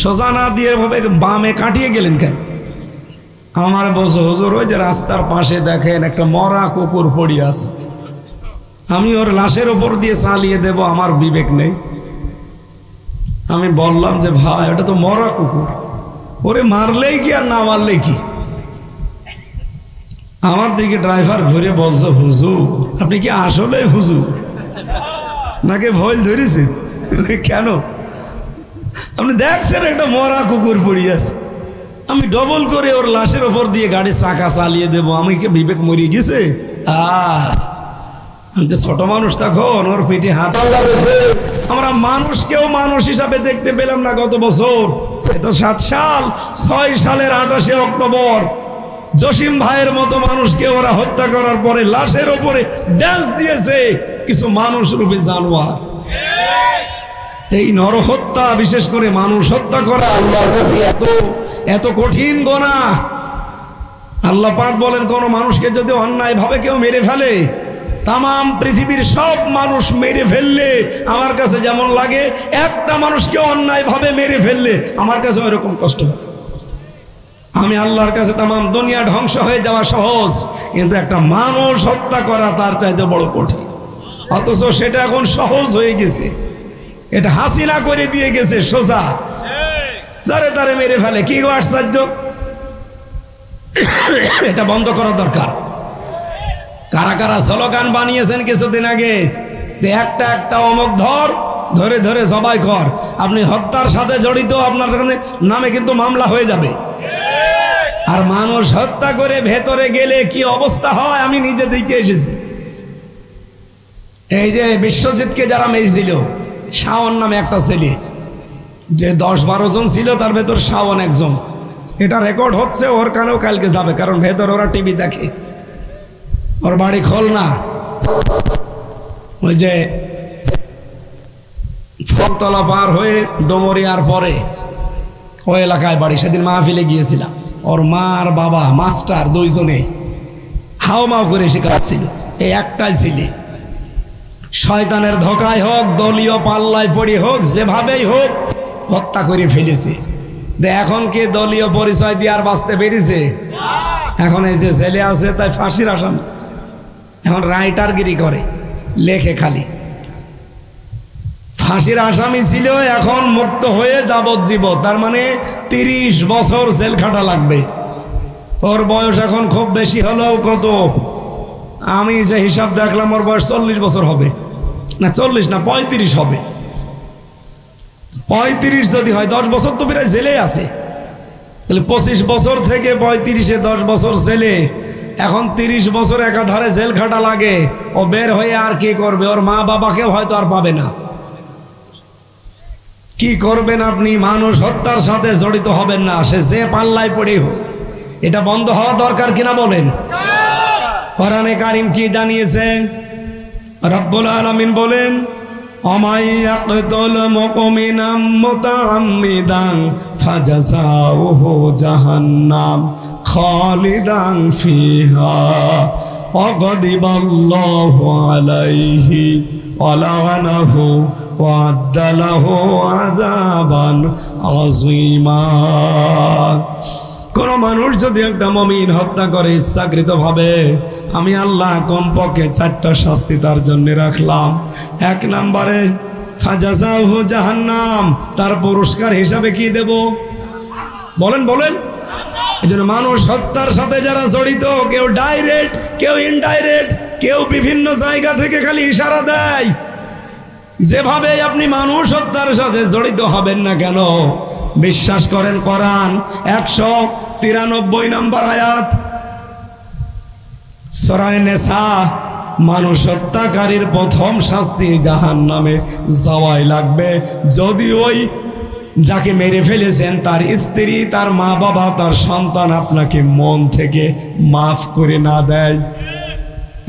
সোজা না দিয়ে ভাবে বামে কাটিয়ে গেলেন কেন? আমার বলছো, হুজুর ওই যে রাস্তার পাশে দেখেন একটা মরা কুকুর পড়ে আছে, আমি ওর লাশের ওপর দিয়ে চালিয়ে দেব, আমার বিবেক নেই। আমি বললাম যে ভাই ওটা তো মরা কুকুর, ওরে মারলেই কি আর না মারলেই কি? আমার দিকে ড্রাইভার ঘুরে বলছো, হুজুর আপনি কি আসলে হুজুর নাকি ভুল ধরেছেন? কেন? আপনি দেখছেন একটা মরা কুকুর পড়ে আছে, আমি ডবল করে ওর লাশের ওপর দিয়ে গাড়ির চাকা চালিয়ে দেবো, আমি কি বিবেক মরিয়ে গেছে? আমি তো ছোট মানুষ, তখন ওর পিঠে হাত। আমরা মানুষকেও মানুষ হিসাবে দেখতে পেলাম না গত বছর। এত 7 সাল, 6 সালের 28শে অক্টোবর জসিম ভাইয়ের মতো মানুষকে ওরা হত্যা করার পরে লাশের ওপরে ড্যান্স দিয়েছে কিছু মানুষ রূপী জানোয়ার। এই নরহত্যা, বিশেষ করে মানুষ হত্যা করা আল্লাহর কাছে এত কঠিন গুনাহ। আল্লাহ পাক বলেন, কোন মানুষকে যদি অন্যায় ভাবে কেউ মেরে ফেলে, তাম পৃথিবীর সব মানুষ মেরে ফেললে আমার কাছে যেমন লাগে, একটা মানুষকে অন্যায় ভাবে মেরে ফেললে আমার কাছে ওইরকম কষ্ট হয়। আমি আল্লাহর কাছে তাম দুনিয়া ধ্বংস হয়ে যাওয়া সহজ, কিন্তু একটা মানুষ হত্যা করা তার চাইতে বড় কঠিন। অথচ সেটা এখন সহজ হয়ে গেছে, এটা হাসিনা করে দিয়ে গেছে সোজা, যারে তারে মেরে ফেলে। কি আশ্চর্য! এটা বন্ধ করা দরকার। কারা কারা স্লোগান বানিয়েছেন কিছুদিন আগে, একটা অমুক ধরে ধরে জবাই কর, আপনি হত্যার সাথে জড়িত, আপনার নামে কিন্তু মামলা হয়ে যাবে। আর মানুষ হত্যা করে ভেতরে গেলে কি অবস্থা হয় আমি নিজে দেখে এসেছি। এই যে বিশ্বজিৎকে যারা মেরেছিল, শাওন নামে একটা ছেলে, যে 10-12 জন ছিল তার ভেতর শাওন একজন। এটা রেকর্ড হচ্ছে, ওর কানেও কালকে যাবে, কারণ ভেতর ওরা টিভি দেখে। ওর বাড়ি খুলনা, ওই যে ফলতলা পার হয়ে ডোমরিয়ার পরে ওই এলাকায় বাড়ি। সেদিন মাহফিলে গিয়েছিলাম, ওর মা আর বাবা মাস্টার দুইজনে হাওমাও করে শেখাচ্ছিল। এই একটাই ছেলে, শয়তানের ধোকায় হোক, দলীয় পাল্লায় পড়ে হোক, যেভাবেই হোক হত্যা করে ফেলেছে। এখন কি দলীয় পরিচয় দিয়ে আর বাঁচতে পেরেছে? এখন এই যে ছেলে আছে তাই ফাঁসির আসামি, এখন রাইটারগিরি করে, লেখে খালি। ফাঁসির আসামি ছিল, এখন মুক্ত হয়ে যাবজ্জীবন, তার মানে 30 বছর জেল খাটা লাগবে। ওর বয়স এখন খুব বেশি হলেও কত, আমি যে হিসাব দেখলাম ওর বয়স 40 বছর হবে, না 40 না 35 হবে। 35 যদি হয়, 10 বছর তো প্রায় জেলে আছে, তাহলে 25 বছর থেকে 35-এ 10 বছর জেলে, এখন 30 বছর একাধারে জেল খাটা লাগে। ও বের হয়ে আর কি করবে? ওর মা বাবাকেও হয়তো আর পাবে না। কি করবেন আপনি? মানুষ হত্যার সাথে জড়িত হবেন না, সে যে পাল্লায় পড়ে হোক। এটা বন্ধ হওয়া দরকার কিনা বলেন? কোরআনে কারীম কি জানিয়েছে? রব্বুল আলামিন বলেন, অমাই ইয়াকতুল মুমিনাম মুতাআম্মিদান ফাজাযাউহু জাহান্নাম খালিদান ফিহা ওয়াগদিবাল্লাহু আলাইহি ওয়া লা'নাহু ওয়া আ'দ্দা লাহু আযাবান আযীমা। কোন মানুষ যদি একটা মুমিন হত্যা করে ইচ্ছাকৃতভাবে, আমি আল্লাহ কমপক্ষে 4টা শাস্তি তার জন্য রাখলাম। 1 নম্বরে ফাজাযাউহু জাহান্নাম, তার পুরস্কার হিসাবে কি দেব? বলেন বলেন। এজন্য মানুষ হত্যার সাথে যারা জড়িত, কেউ ডাইরেক্ট, কেউ ইনডাইরেক্ট, কেউ বিভিন্ন জায়গা থেকে খালি ইশারা দেয়, যেভাবে আপনি মানুষ হত্যার সাথে জড়িত হবেন না কেন, বিশ্বাস করেন কোরআন 193 নম্বর আয়াত সূরা নিসা, মানুষ হত্যাকারীর প্রথম শাস্তি জাহান্নামে যাওয়াই লাগবে যদি ওই যাকে মেরে ফেলেছেন তার স্ত্রী, তার মা বাবা, তার সন্তান আপনাকে মন থেকে মাফ করে না দেয়।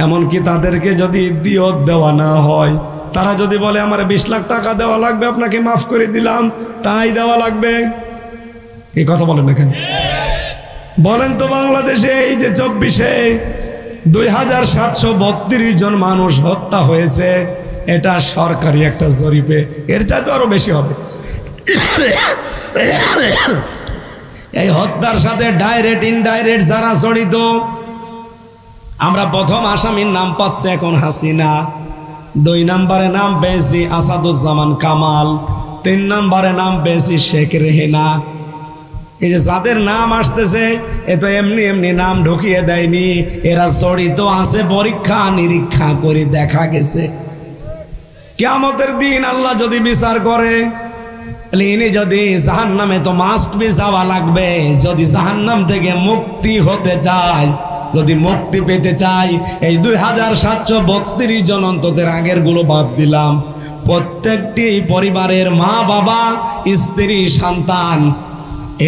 এমনকি তাদেরকে যদি দিয়ত দেওয়া না হয়, তারা যদি বলে আমার 20 লাখ টাকা দেওয়া লাগবে, আপনাকে মাফ করে দিলাম, তাই দেওয়া লাগবে। এই কথা বলেন এখানে বলেন তো, বাংলাদেশে এই যে 24-এ 2732 জন মানুষ হত্যা হয়েছে, এটা সরকারি একটা জরিপে, এর চাইতে আরো বেশি হবে। এই হত্যার সাথে ডাইরেক্ট ইনডাইরেক্ট যারা জড়িত, আমরা প্রথম আসামির নাম পাচ্ছি এখন হাসিনা, 2 নম্বরে নাম পেয়েছি আসাদুজ্জামান কামাল, 3 নম্বরে নাম পেয়েছি শেখ রেহেনা। এই যে যাদের নাম আসতেছে, এ তো এমনি এমনি নাম ঢুকিয়ে দেয়নি, এরা জড়িত আছে, পরীক্ষা নিরীক্ষা করে দেখা গেছে। কিয়ামতের দিন আল্লাহ যদি বিচার করে, ইনি যদি জাহান্নামে, তো মাস্ট বি যাওয়া লাগবে। যদি জাহান্নাম থেকে মুক্তি হতে চায়, যদি মুক্তি পেতে চাই, এই 2732 জন অন্ততের আগের গুলো বাদ দিলাম, প্রত্যেকটি পরিবারের মা বাবা, স্ত্রী, সন্তান,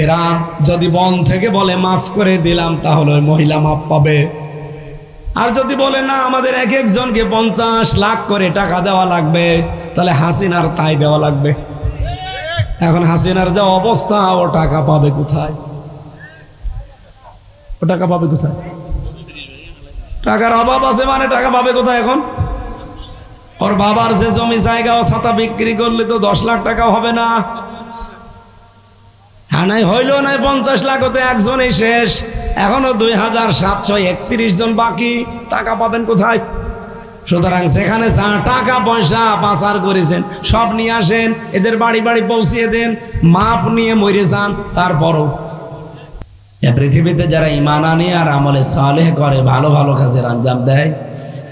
এরা যদি মন থেকে বলে মাফ করে দিলাম, তাহলে ওই মহিলা মাফ পাবে। আর যদি বলে না, আমাদের এক একজনকে 50 লাখ করে টাকা দেওয়া লাগবে, তাহলে হাসিনার তাই দেওয়া লাগবে। এখন হাসিনার যা অবস্থা, ও টাকা পাবে কোথায়? ও টাকা পাবে কোথায়? টাকার অভাব আছে মানে টাকা পাবে কোথায়? এখন ওর বাবার যে জমি জায়গা ও ছাতা বিক্রি করলে তো 10 লাখ টাকা হবে না। হ্যাঁ, নাই হইল নাই 50 লাখ, হতে একজনই শেষ, এখনো 2731 জন বাকি, টাকা পাবেন কোথায়? সুতরাং যেখানে যা টাকা পয়সা পাচার করেছেন সব নিয়ে আসেন, এদের বাড়ি বাড়ি পৌঁছিয়ে দেন, মাপ নিয়ে মরে যান। তারপরও পৃথিবীতে যারা ঈমান আনে আর আমলে সালেহ করে, ভালো ভালো কাজের আঞ্জাম দেয়,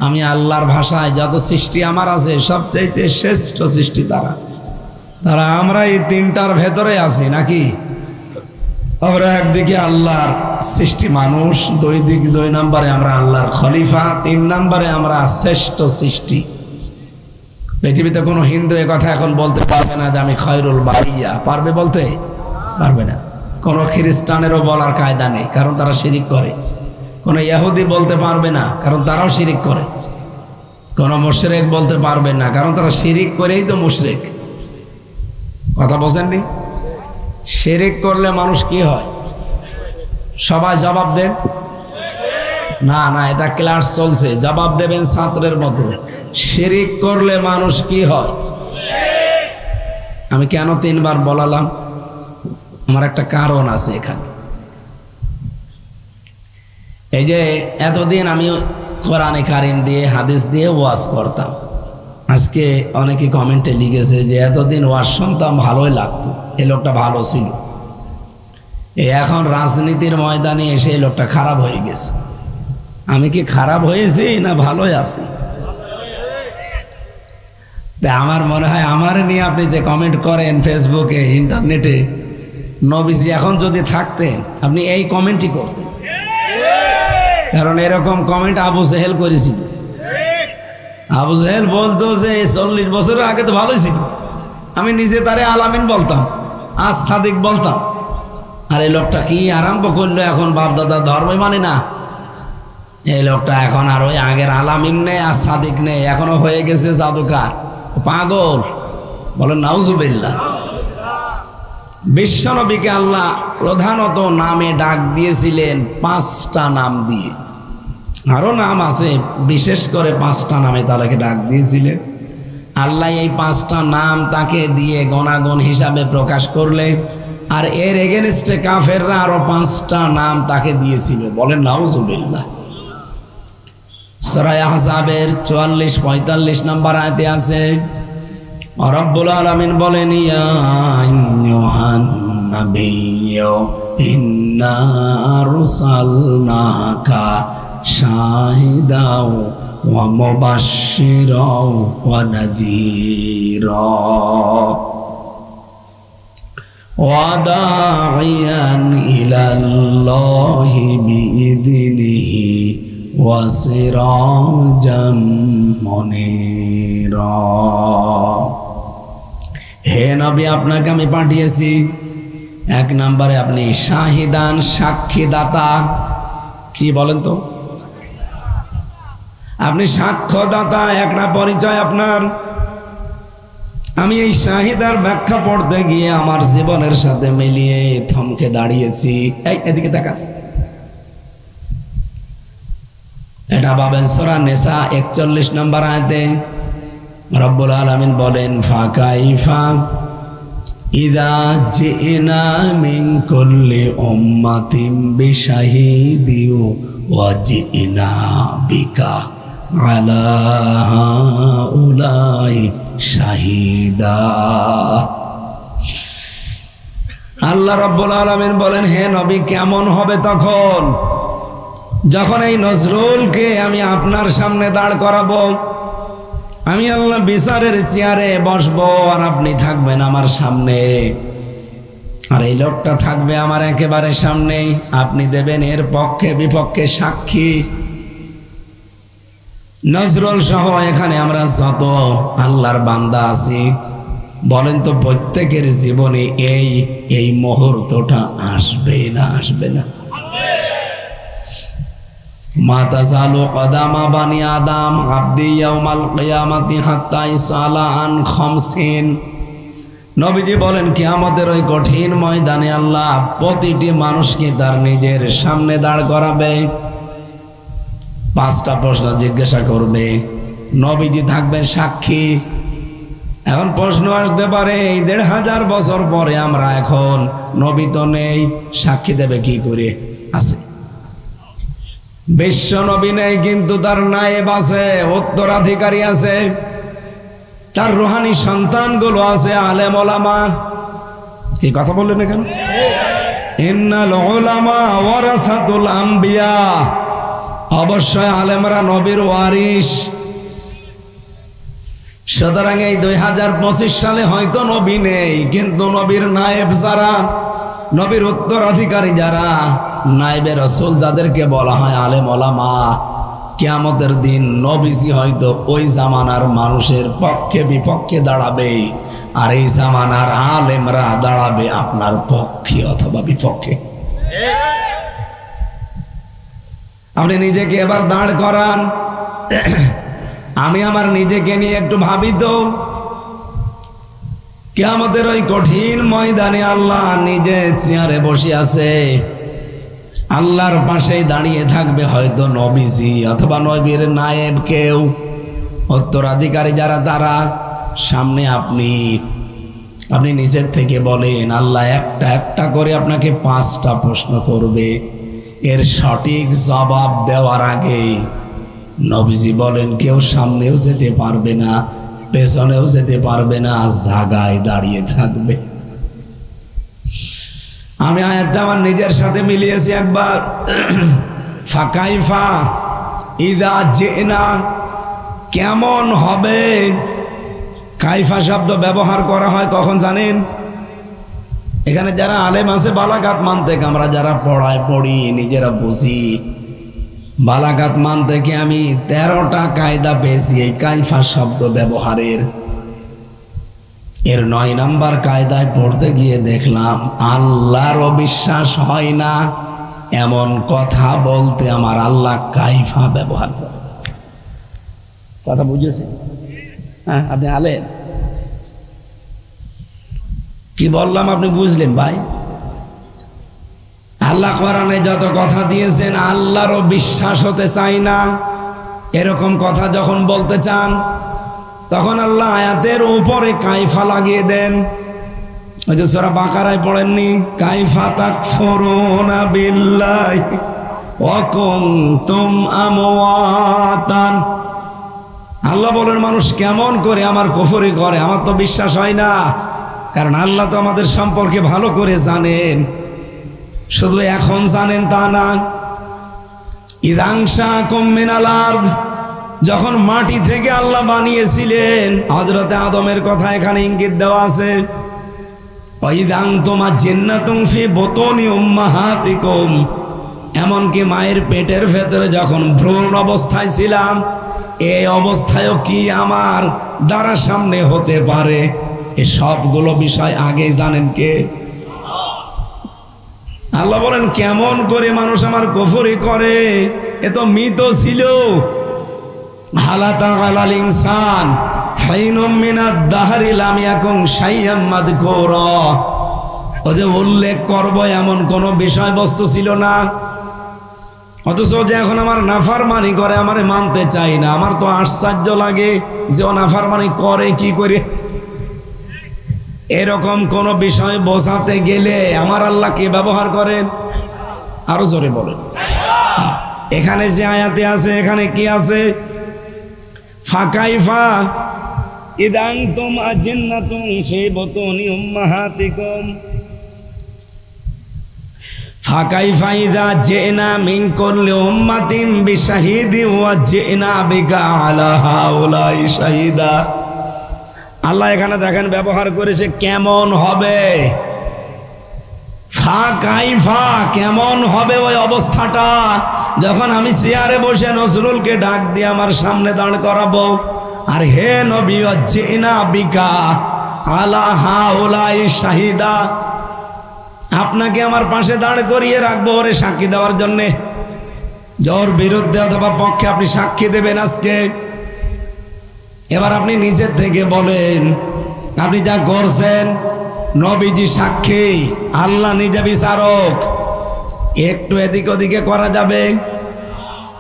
আমি আল্লাহর ভাষায় যত সৃষ্টি আমার আছে সবচাইতে শ্রেষ্ঠ সৃষ্টি তারা। আমরা এই 3টার ভেতরে আছি নাকি? আমরা একদিকে আল্লাহর সৃষ্টি মানুষ, 2 নম্বরে আমরা আল্লাহর খলিফা, 3 নম্বরে আমরা শ্রেষ্ঠ সৃষ্টি। পৃথিবীতে কোনো হিন্দু এ কথা এখন বলতে পারবে না যে আমি খয়রুল বারিয়া, পারবে? বলতে পারবে না। কোনো খ্রিস্টানেরও বলার কায়দা নেই, কারণ তারা শিরিক করে। কোনো ইহুদি বলতে পারবে না, কারণ তারাও শিরিক করে। কোনো মুশরিক বলতে পারবে না, কারণ তারা শিরিক করেই তো মুশরিক। কথা বোঝেননি? শিরিক করলে মানুষ কি হয়? সবাই জবাব দেন। না না, এটা ক্লাস চলছে, জবাব দেবেন ছাত্রের মতো। শিরিক করলে মানুষ কি হয়? আমি কেন 3 বার বলালাম? আমার একটা কারণ আছে এখানে। এই যে এতদিন আমি কোরআনে কারীম দিয়ে, হাদিস দিয়ে ওয়াজ করতাম, আজকে অনেকে কমেন্টে লিখেছে যে এতদিন ওয়াজ শুনতাম, ভালোই লাগতো, এই লোকটা ভালো ছিল, এখন রাজনীতির ময়দানে এসে এই লোকটা খারাপ হয়ে গেছে। আমি কি খারাপ হয়েছি না ভালোই আছি? আমার মনে হয় আমার নিয়ে আপনি যে কমেন্ট করেন ফেসবুকে, ইন্টারনেটে, নবীজি এখন যদি থাকতেন আপনি এই কমেন্টই করতেন, কারণ এরকম কমেন্ট আবু জেহেল করেছিল। আবু জেহেল বলতো যে 40 বছরের আগে তো ভালোই ছিল, আমি নিজে তারে আলামিন বলতাম, আজ সাদিক বলতাম। আর এই লোকটা কি আরম্ভ করলো এখন, বাপ দাদা ধর্মই মানে না। এই লোকটা এখন আর ওই আগের আলামিন নেই আর সাদিক নেই, এখনো হয়ে গেছে জাদুকার, পাগল। বলেন নাউজুবিল্লাহ। বিশ্বনবীকে আল্লাহ প্রধানত নামে ডাক দিয়েছিলেন 5টা নাম দিয়ে, আরো নাম আছে, বিশেষ করে 5টা নামে তাকে ডাক দিয়েছিলেন। আল্লাহ এই 5টা নাম তাকে দিয়ে গণাগণ হিসাবে প্রকাশ করলে, আর এর এগেনস্টে কাফেররা আরো 5টা নাম তাকে দিয়েছিল। বলেন নাউজুবিল্লাহ। সূরা আহজাবের 44-45 নম্বর আয়াতে আছে, রব্বুল আলামিন বলেন, ইয়া আইয়ুহান নাবিয়্যু ইন্না আরসালনাকা শাহিদাও ওয়া মুবাশশিরাও ওয়া নাযীরা ওয়া দাঈয়ান ইলাল্লাহি বিইযনিহি ওয়া সিরাজাম মুনীরা। হে নবী, আপনাকে আমি পাঠিয়েছি। 1 নম্বরে আপনি শাহিদান, সাক্ষীদাতা। কি বলেন তো? আপনি সাক্ষ্যদাতা, একটা পরিচয় আপনার। আমি এই শাহিদার ব্যাখ্যা পড়তে গিয়ে আমার জীবনের সাথে মিলিয়ে থমকে দাঁড়িয়েছি। এই এদিকে তাকা। এটা পাবেন সূরা নিসা 41 নম্বর আয়াতে। রব্বুল আলামিন বলেন, ফাকাইফা ইযা জিনা মিন কুল্লি উম্মাতিন বিশাহিদিন ওয়া জিনা বিকা আলা হাউলাই শাহিদা। আল্লাহ রাব্বুল আলামিন বলেন, হে নবী, কেমন হবে তখন যখন এই নজরুলকে আমি আপনার সামনে দাঁড় করাবো। আমি আল্লাহ বিচারের চেয়ারে বসবো আর আপনি থাকবেন আমার সামনে, আর এই লোকটা থাকবে আমার একেবারে সামনে। আপনি দেবেন এর পক্ষে বিপক্ষে সাক্ষী। নজরুল সহ এখানে আমরা যত আল্লাহর বান্দা আছি, বলেন তো প্রত্যেকের জীবনে এই মুহূর্তটা আসবে না আসবে না? মা তাযালু কদামা বানি আদম আবদি ইয়াউমাল কিয়ামাতি হাত্তা ইসআলা আন খামসিন। নবীজি বলেন, কিয়ামতের ওই কঠিন ময়দানে আল্লাহ প্রতিটি মানুষকে তার নিজের সামনে দাঁড় করাবে, 5টা প্রশ্ন জিজ্ঞাসা করবে। নবীজি থাকবেন সাক্ষী। এখন প্রশ্ন আসতে পারে, এই 1500 বছর পরে আমরা এখন, নবী তো নেই, সাক্ষী দেবে কি করে? আছে বিশ্ব নবী নেই, কিন্তু তার নায়েব আছে, উত্তরাধিকারী আছে, তার রুহানি সন্তানগুলো আছে, আলেম ওলামা। কি কথা বললেন এখানে? ইন্নাল উলামা ওয়ারাসাতুল আম্বিয়া। অবশ্যই আলেমরা নবীর ওয়ারিস। সুতরাং এই 2025 সালে হয়তো নবী নেই, কিন্তু নবীর নায়েব যারা, নবীর উত্তরাধিকারী যারা, নায়েবে রাসূল যাদেরকে বলা হয় আলেম ওলামা, কিয়ামতের দিন নবীজি হয়তো ওই জামানার মানুষের পক্ষে বিপক্ষে দাঁড়াবে, আর এই জামানার আলেমরা দাঁড়াবে আপনার পক্ষে অথবা বিপক্ষে। আপনি নিজেকে এবার দাঁড় করান। আমি আমার নিজেকে নিয়ে একটু ভাবি তো, কিয়ামতের ওই কঠিন ময়দানে আল্লাহ নিজে চেয়ারে বসে আছে, আল্লাহর পাশেই দাঁড়িয়ে থাকবে হয়তো নবীজি অথবা নবীর নায়েব কেউ, উত্তরাধিকারী যারা, তারা সামনে। আপনি নিজের থেকে বলেন, আল্লাহ একটা একটা করে আপনাকে 5টা প্রশ্ন করবে। এর সঠিক জবাব দেওয়ার আগে নবীজি বলেন, কেউ সামনেও যেতে পারবে না, পেছনেও যেতে পারবে না, জায়গায় দাঁড়িয়ে থাকবে। আমি আয়াতটা আমার নিজের সাথে মিলিয়েছি একবার। ফাকাইফা ইযা জিনা, কেমন হবে। কাইফা শব্দ ব্যবহার করা হয় কখন জানেন? এখানে যারা আলেম আছে বালাগাত মানতে, আমরা যারা পড়ি নিজেরা বুঝি, বালাগাত মান থেকে আমি 13টা কায়দা পেয়েছি এই কাইফা শব্দ ব্যবহারের। এর 9 নাম্বার কায়দায় পড়তে গিয়ে দেখলাম আল্লাহর অবিশ্বাস হয় না এমন কথা বলতে আমার আল্লাহ কাইফা ব্যবহার করে। কথা বুঝেছেন? হ্যাঁ, আপনি আলেন কি বললাম আপনি বুঝলেন ভাই? আল্লাহ কোরআনে যত কথা দিয়েছেন আল্লাহরও বিশ্বাস হতে চাই না এরকম কথা যখন বলতে চান তখন আল্লাহ আয়াতের উপরে কাইফা লাগিয়ে দেন। ওই যে সূরা বাকারায় পড়েননি, কাইফা তাকফুরুনা বিল্লাহি ওয়া কুনতুম আমওয়াতান। আল্লাহ বলেন মানুষ কেমন করে আমার কুফরি করে, আমার তো বিশ্বাস হয় না, কারণ আল্লাহ তো আমাদের সম্পর্কে ভালো করে জানেন, শুধু এখন জানেন তা না। ইদাংশাকুম মিনাল আরদ, যখন মাটি থেকে আল্লাহ বানিয়েছিলেন, হযরতে আদমের কথা এখানে ইঙ্গিত দেওয়া আছে। ওয়াইদাং তুমা জিন্নাতুম ফি বুতুনি উম্মাহাতিকুম, এমনকি মায়ের পেটের ভেতরে যখন ভ্রূণ অবস্থায় ছিলাম এই অবস্থায়ও কি আমার দ্বারা সামনে হতে পারে, এই সবগুলো বিষয় আগেই জানেন কে? আল্লাহ বলেন কেমন করে মানুষ আমার কুফরি করে, এ তো মৃত ছিল। হালাতা আলাল ইনসান হাইনুম মিনাদ দাহরি লাম ইয়াকুন শাইআম মাযকুরা, ও যে উল্লেখ করব এমন কোন বিষয়বস্তু ছিল না, অথচ যে এখন আমার নাফরমানি করে আমারে মানতে চাই না। আমার তো আশ্চর্য লাগে যে ও নাফরমানি করে কি করে। এরকম কোন বিষয় বোঝাতে গেলে আমার আল্লাহ কে ব্যবহার করেন? আরো জোরে বলেন। এখানে যে আয়াতে আছে এখানে কি আছে? ফাকাইফা ইদাং তুম আজিন্নাতুম ফি বুতুনি উম্মাহাতিকুম ফাকাইফা ইযা জিনা মিন কুল্লি উম্মাতিন বিশাহিদি ওয়া জিনা বিকা আলা হাউলাই শাহিদা। আল্লাহ এখানে দেখেন ব্যবহার করেছে কেমন হবে। ফাকাইফা, কেমন হবে ওই অবস্থাটা যখন আমি চেয়ারে বসে নজরুলকে ডাক দিয়ে আমার সামনে দাঁড় করাবো, আর হে নবী জিনা বিকা আলা হাউলাই শাহিদা, আপনাকে আমার পাশে দাঁড় করিয়ে রাখবো ওরে সাক্ষী দেওয়ার জন্যে, যার বিরুদ্ধে অথবা পক্ষে আপনি সাক্ষী দেবেন আজকে। এবার আপনি নিজের থেকে বলেন আপনি যা করছেন, নবীজি সাক্ষী, আল্লাহ নিজে বিচারক, একটু এদিক ওদিকে করা যাবে?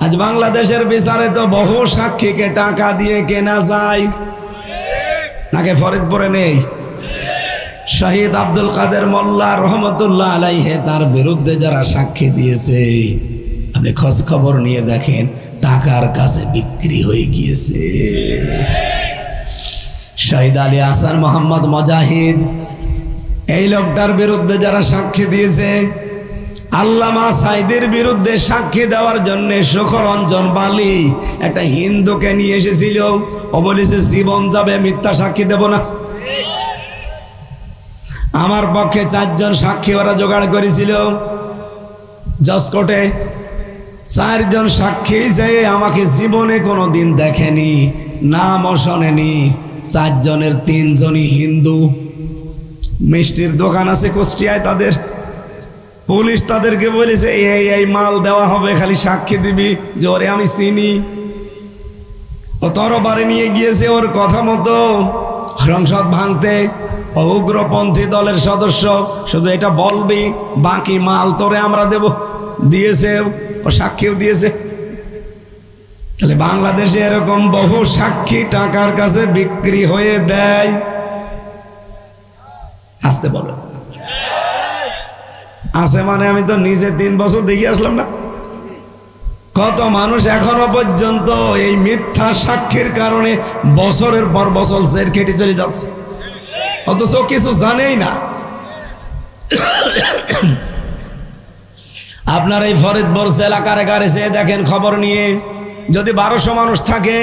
আজ বাংলাদেশের বিচারে তো বহু সাক্ষীকে টাকা দিয়ে কেনা যায়, নাকি ফরিদপুরে নেই? শহীদ আব্দুল কাদের মোল্লা রহমতুল্লাহ আলাইহে তার বিরুদ্ধে যারা সাক্ষী দিয়েছে আপনি খোঁজ খবর নিয়ে দেখেন টাকার কাছে বিক্রি হয়ে গিয়েছে। শহীদ আলী হাসান মোহাম্মদ মুজাহিদ, এই লোকটার বিরুদ্ধে যারা সাক্ষী দিয়েছে, আল্লামা সাইদের বিরুদ্ধে সাক্ষী দেওয়ার জন্য শোকরঞ্জন বালি একটা হিন্দুকে নিয়ে এসেছিল, ও বলেছে জীবন যাবে, মিথ্যা সাক্ষী দেব না। আমার পক্ষে 4 জন সাক্ষী ওরা জোগাড় করেছিল জজ কোর্টে। 4 জন সাক্ষী যে আমাকে জীবনে কোনো দিন দেখেনি, নামও শোনেনি। 4 জনের 3 জনই হিন্দু। মিষ্টির দোকান আছে কুষ্টিয়ায় তাদের। পুলিশ তাদেরকে বলেছে এই মাল দেওয়া হবে, খালি সাক্ষী দিবি যে ওরে আমি চিনি। ও তরবারে নিয়ে গিয়েছে ওর কথা মতো সংসদ ভাঙতে। উগ্রপন্থী দলের সদস্য, শুধু এটা বলবি, বাকি মাল তোরে আমরা দেব। দিয়েছে, ও সাক্ষীও দিয়েছে। তাহলে বাংলাদেশে এরকম বহু সাক্ষী টাকার কাছে বিক্রি হয়ে দেয়। আসতে বলো আছে মানে আমি তো নিজে 3 বছর দেখে আসলাম না। কত মানুষ এখনো পর্যন্ত এই মিথ্যা সাক্ষীর কারণে বছরের পর বছর জেল খেটে চলে যাচ্ছে, অথচ কিছু জানেই না। আপনার এই ফরিদপুর জেলা কারাগারে যেয়ে দেখেন খবর নিয়ে, যদি 1200 মানুষ থাকে,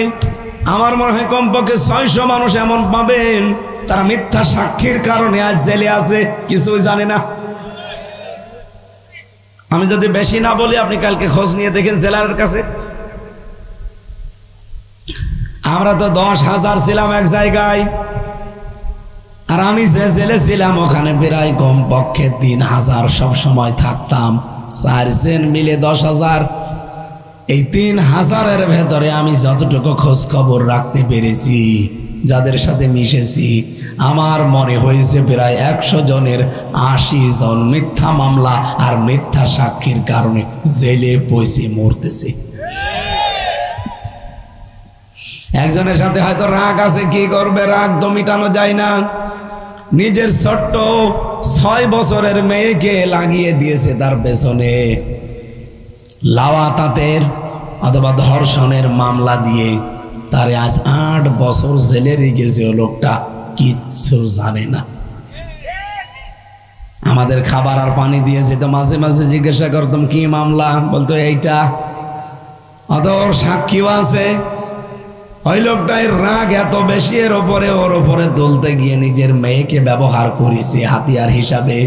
আমার মনে হয় কমপক্ষে 600 মানুষ এমন পাবেন তারা মিথ্যা সাক্ষীর কারণে আজ জেলে আছে, কিছুই জানে না। আমি যদি বেশি না বলি, আপনি কালকে খোঁজ নিয়ে দেখেন জেলার কাছে। আমরা তো 10,000 ছিলাম এক জায়গায়, আর আমি যে জেলে ছিলাম ওখানে প্রায় কমপক্ষে 3000 সব সময় থাকতাম, 4 জন মিলে 10,000। এই 3000-এর ভেতরে আমি যতটুকু খোঁজ খবর রাখতে পেরেছি, যাদের সাথে মিশেছি, আমার মনে হয়েছে প্রায় 100 জনের 80 জন মিথ্যা মামলা আর মিথ্যা সাক্ষীর কারণে জেলে পয়সে মরতেছে। একজনের সাথে হয়তো রাগ আছে, কি করবে, রাগ তো মিটানো যায় না। নিজের ছোট্ট 6 বছরের মেয়েকে লাগিয়ে দিয়েছে তার পেছনে লাওয়াতাতের অথবা ধর্ষণের মামলা দিয়ে, তারে আজ 8 বছর জেলে রেখেছে। লোকটা কিচ্ছু জানে না। আমাদের খাবার আর পানি দিয়েছে, তো মাঝে মাঝে জিজ্ঞাসা করতাম কি মামলা, বলতো এইটা, অত ওর সাক্ষীও আছে। ওই লোকটার রাগ এত বেশি, ওর ওপরে তুলতে গিয়ে নিজের মেয়েকে ব্যবহার করেছে হাতিয়ার হিসাবে,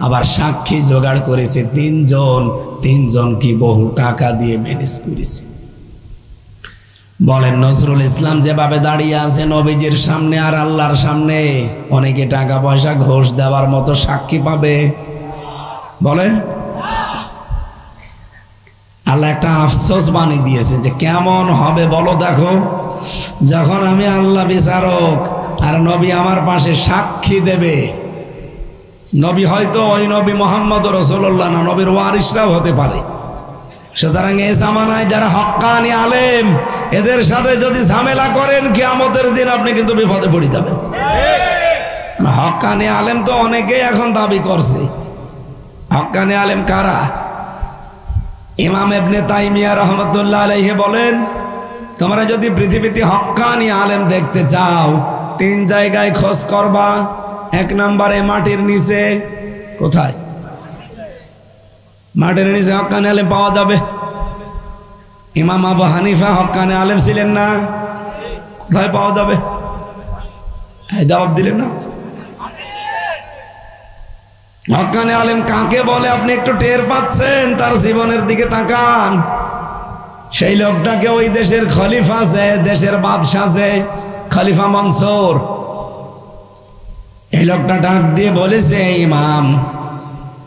আবার সাক্ষী জোগাড় করেছে 3 জন। 3 জন কি বহু টাকা দিয়ে ম্যানেজ করেছে। বলেন নজরুল ইসলাম যেভাবে দাঁড়িয়ে আছে নবীজির সামনে আর আল্লাহর সামনে, অনেকে টাকা পয়সা ঘোষ দেওয়ার মতো সাক্ষী পাবে? বলেন। আল্লাহ একটা আফসোস বানিয়ে দিয়েছে যে কেমন হবে বলো দেখো, যখন আমি আল্লাহ বিচারক আর নবী আমার পাশে সাক্ষী দেবে। নবী হয়তো ওই নবী মুহাম্মদ রাসূলুল্লাহ না, নবীর ওয়ারিসরাও হতে পারে। সুতরাং এই জামানায় যারা হক্কানি আলেম, এদের সাথে যদি ঝামেলা করেন কিয়ামতের দিন আপনি কিন্তু বিপদে পড়ে যাবেন। হক্কানি আলেম তো অনেকেই এখন দাবি করছে। হক্কানি আলেম কারা? ইমাম ইবনে তাইমিয়া রাহমাতুল্লাহ আলাইহি বলেন, তোমরা যদি পৃথিবীতে হক্কানি আলেম দেখতে চাও 3 জায়গায় খোঁজ করবা। 1 নম্বরে মাটির নিচে। কোথায়? মাটির নিচে হক্কানি আলেম পাওয়া যাবে। ইমাম আবু হানিফা হক্কানি আলেম ছিলেন না? কোথায় পাওয়া যাবে? জবাব দিলেন না। হক্কানি আলেম কাকে বলে আপনি একটু টের পাচ্ছেন? তার জীবনের দিকে তাকান। সেই লোকটাকে ওই দেশের খলিফা যে, দেশের বাদশা যে, খলিফা মনসুর, এই লোকটা ডাক দিয়ে বলেছে, ইমাম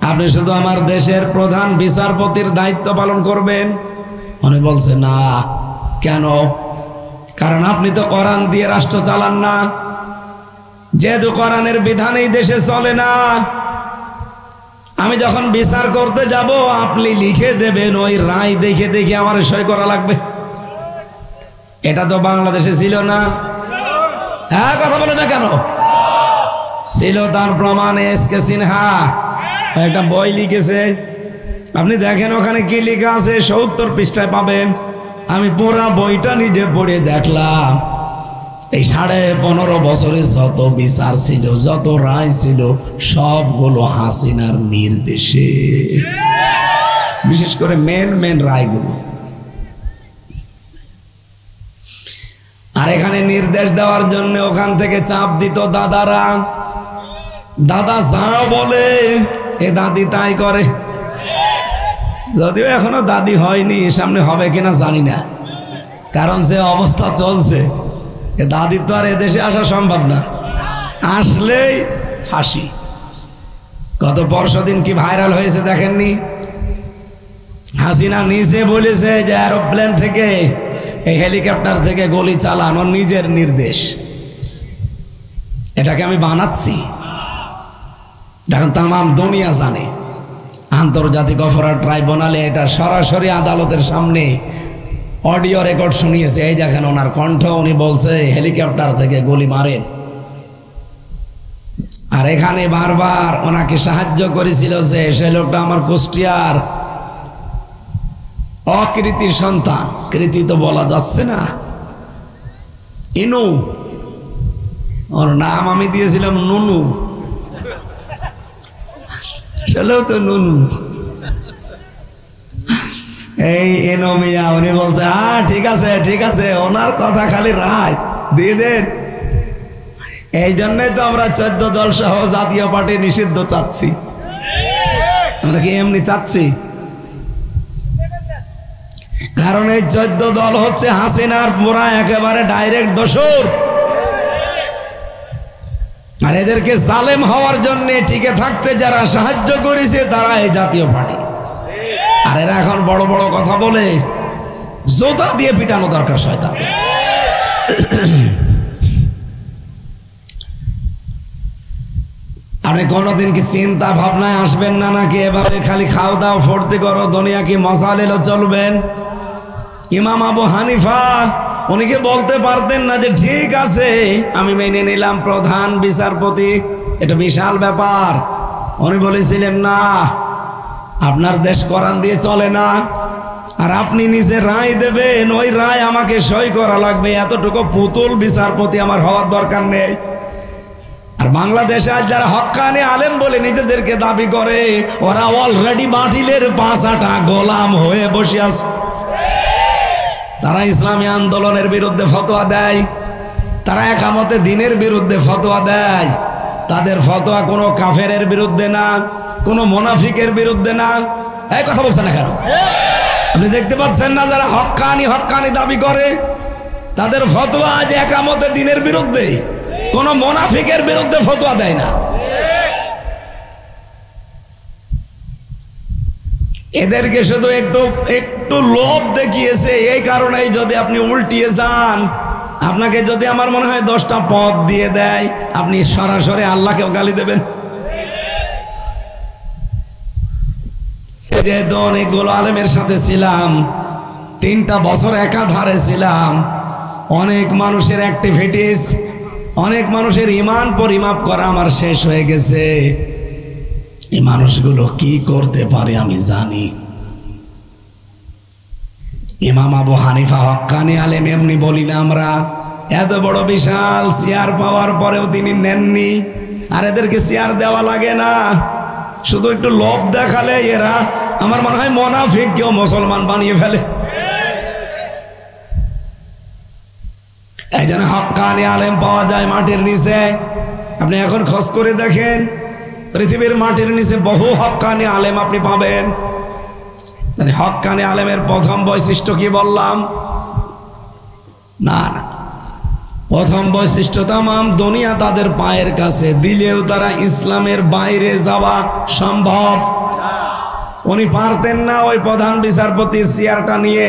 আপনি শুধু আমার দেশের প্রধান বিচারপতির দায়িত্ব পালন করবেন। উনি বলছে না। কেন? কারণ আপনি তো কোরআন দিয়ে রাষ্ট্র চালান না। যেহেতু কোরআনের বিধান এই দেশে চলে না, আমি যখন বিচার করতে যাব আপনি লিখে দেবেন, ওই রায় দেখে দেখে আমার সই করা লাগবে। এটা তো বাংলাদেশে ছিল না। হ্যাঁ, কথা বলে না কেন? ছিল। তার প্রমাণ এসকে সিনহা একটা বই লিখেছে, আপনি দেখেন ওখানে কি লেখা আছে, 70 পৃষ্ঠায় পাবেন। আমি পুরা বইটা নিজে পড়ে দেখলাম। এই 15.5 বছরে যত বিচার ছিল, যত রায় ছিল, সবগুলো হাসিনার নির্দেশে, বিশেষ করে মেন রায়গুলো। আর এখানে নির্দেশ দেওয়ার জন্য ওখান থেকে চাপ দিত দাদারা। দাদা যা বলে এ দাদি তাই করে। যদিও এখনো দাদি হয়নি, সামনে হবে কিনা জানি না, কারণ যে অবস্থা চলছে এ দাদির তো আর এদেশে আসা সম্ভব না। আসলেই ফাঁসি। গত পরশুদিন কি ভাইরাল হয়েছে দেখেননি? হাসিনা নিজে বলেছে যে এরোপ্লেন থেকে, এই হেলিকপ্টার থেকে গুলি চালানো নিজের নির্দেশ। এটাকে আমি বানাচ্ছি, এখন তামাম দুনিয়া জানে। আন্তর্জাতিক অপরাধ ট্রাইব্যুনালে এটা সরাসরি আদালতের সামনে অডিও রেকর্ড শুনিয়েছে। এই দেখেন ওনার কণ্ঠ, উনি বলছে হেলিকপ্টার থেকে গুলি মারেন। আর এখানে বারবার ওনাকে সাহায্য করেছিল যে সে লোকটা আমার কুষ্টিয়ার অকৃতির সন্তান। কৃতি তো বলা যাচ্ছে না, ইনু, ওর নাম আমি দিয়েছিলাম নুনু, চলো তো নুনু। এই এনোমিয়া উনি বলছে হ্যাঁ ঠিক আছে, ওনার কথা খালি রায় দিয়ে দেন। এই জন্যই তো আমরা 14 দল সহ জাতীয় পার্টি নিষিদ্ধ চাচ্ছি। আমরা কি এমনি চাচ্ছি? কারণ এই 14 দল হচ্ছে হাসিনার পুরা একেবারে ডাইরেক্ট দোসর। আর এদেরকে জালেম হওয়ার জন্য টিকে থাকতে যারা সাহায্য করেছে তারা এই জাতীয় পার্টি। আর এরা এখন বড় বড় কথা বলে, জোতা দিয়ে পিটানো দরকার শয়তান। আপনি কোনোদিন কি চিন্তা ভাবনায় আসবেন না, নাকি এভাবে খালি খাও দাও ফুর্তি করো দুনিয়া কি মশাল এলো চলবেন? ইমাম আবু হানিফা উনিকে বলতে পারতেন না যে ঠিক আছে আমি মেনে নিলাম প্রধান বিচারপতি, এটা বিশাল ব্যাপার। উনি বলেছিলেন না, আপনার দেশ কোরআন দিয়ে চলে না, আর আপনি নিজে রায় দেবেন, ওই রায় আমাকে সই করা লাগবে, এতটুকু পুতুল বিচারপতি আমার হওয়ার দরকার নেই। আর বাংলাদেশে আজ যারা হক্কানি আলেম বলে নিজেদেরকে দাবি করে, ওরা অলরেডি বাতিলের পাঁচাটা গোলাম হয়ে বসে আছে। তারা ইসলামী আন্দোলনের বিরুদ্ধে ফতোয়া দেয়, তারা একামতে দ্বীনের বিরুদ্ধে ফতোয়া দেয়। তাদের ফতোয়া কোনো কাফেরের বিরুদ্ধে না, কোনো মুনাফিকের বিরুদ্ধে না। এই কথা বলছেন না কেন? আপনি দেখতে পাচ্ছেন না যারা হক্কানি দাবি করে তাদের ফতোয়া যে একামতে দ্বীনের বিরুদ্ধে, কোনো মুনাফিকের বিরুদ্ধে ফতোয়া দেয় না। এদেরকে শুধু একটু লোভ দেখিয়েছে, এই কারণেই যদি আপনি উল্টিয়ে যান, আপনাকে যদি আমার মনে হয় 10টা পদ দিয়ে দেয়, আপনি সরাসরি আল্লাহকেও গালি দেবেন। যেহেতু অনেকগুলো আলেমের সাথে ছিলাম, 3টা বছর একাধারে ছিলাম, অনেক মানুষের অ্যাক্টিভিটিস, অনেক মানুষের ঈমান পরিমাপ করা আমার শেষ হয়ে গেছে। এই মানুষগুলো কি করতে পারে আমি জানি। ইমাম আবু হানিফা হক্কানি আলেম এমনি বলি না আমরা, এত বড় বিশাল চেয়ার পাওয়ার পরেও তিনি নেননি। আর এদেরকে চেয়ার দেওয়া লাগে না, শুধু একটু লোভ দেখালে এরা আমার মনে হয় মুনাফিক কেউ মুসলমান বানিয়ে ফেলে। এই জন্য হক্কানি আলেম পাওয়া যায় মাটির নিচে। আপনি এখন খোঁজ করে দেখেন, পৃথিবীর মাটির নিচে বহু হক্কানি আলেম আপনি পাবেন। হক্কানি আলেমের প্রথম বৈশিষ্ট্য কি বললাম? না, প্রথম বৈশিষ্ট্য তামাম দুনিয়া তাদের পায়ের কাছে, দিলেও তারা ইসলামের বাইরে যাওয়া সম্ভব। উনি পারতেন না ওই প্রধান বিচারপতি চেয়ারটা নিয়ে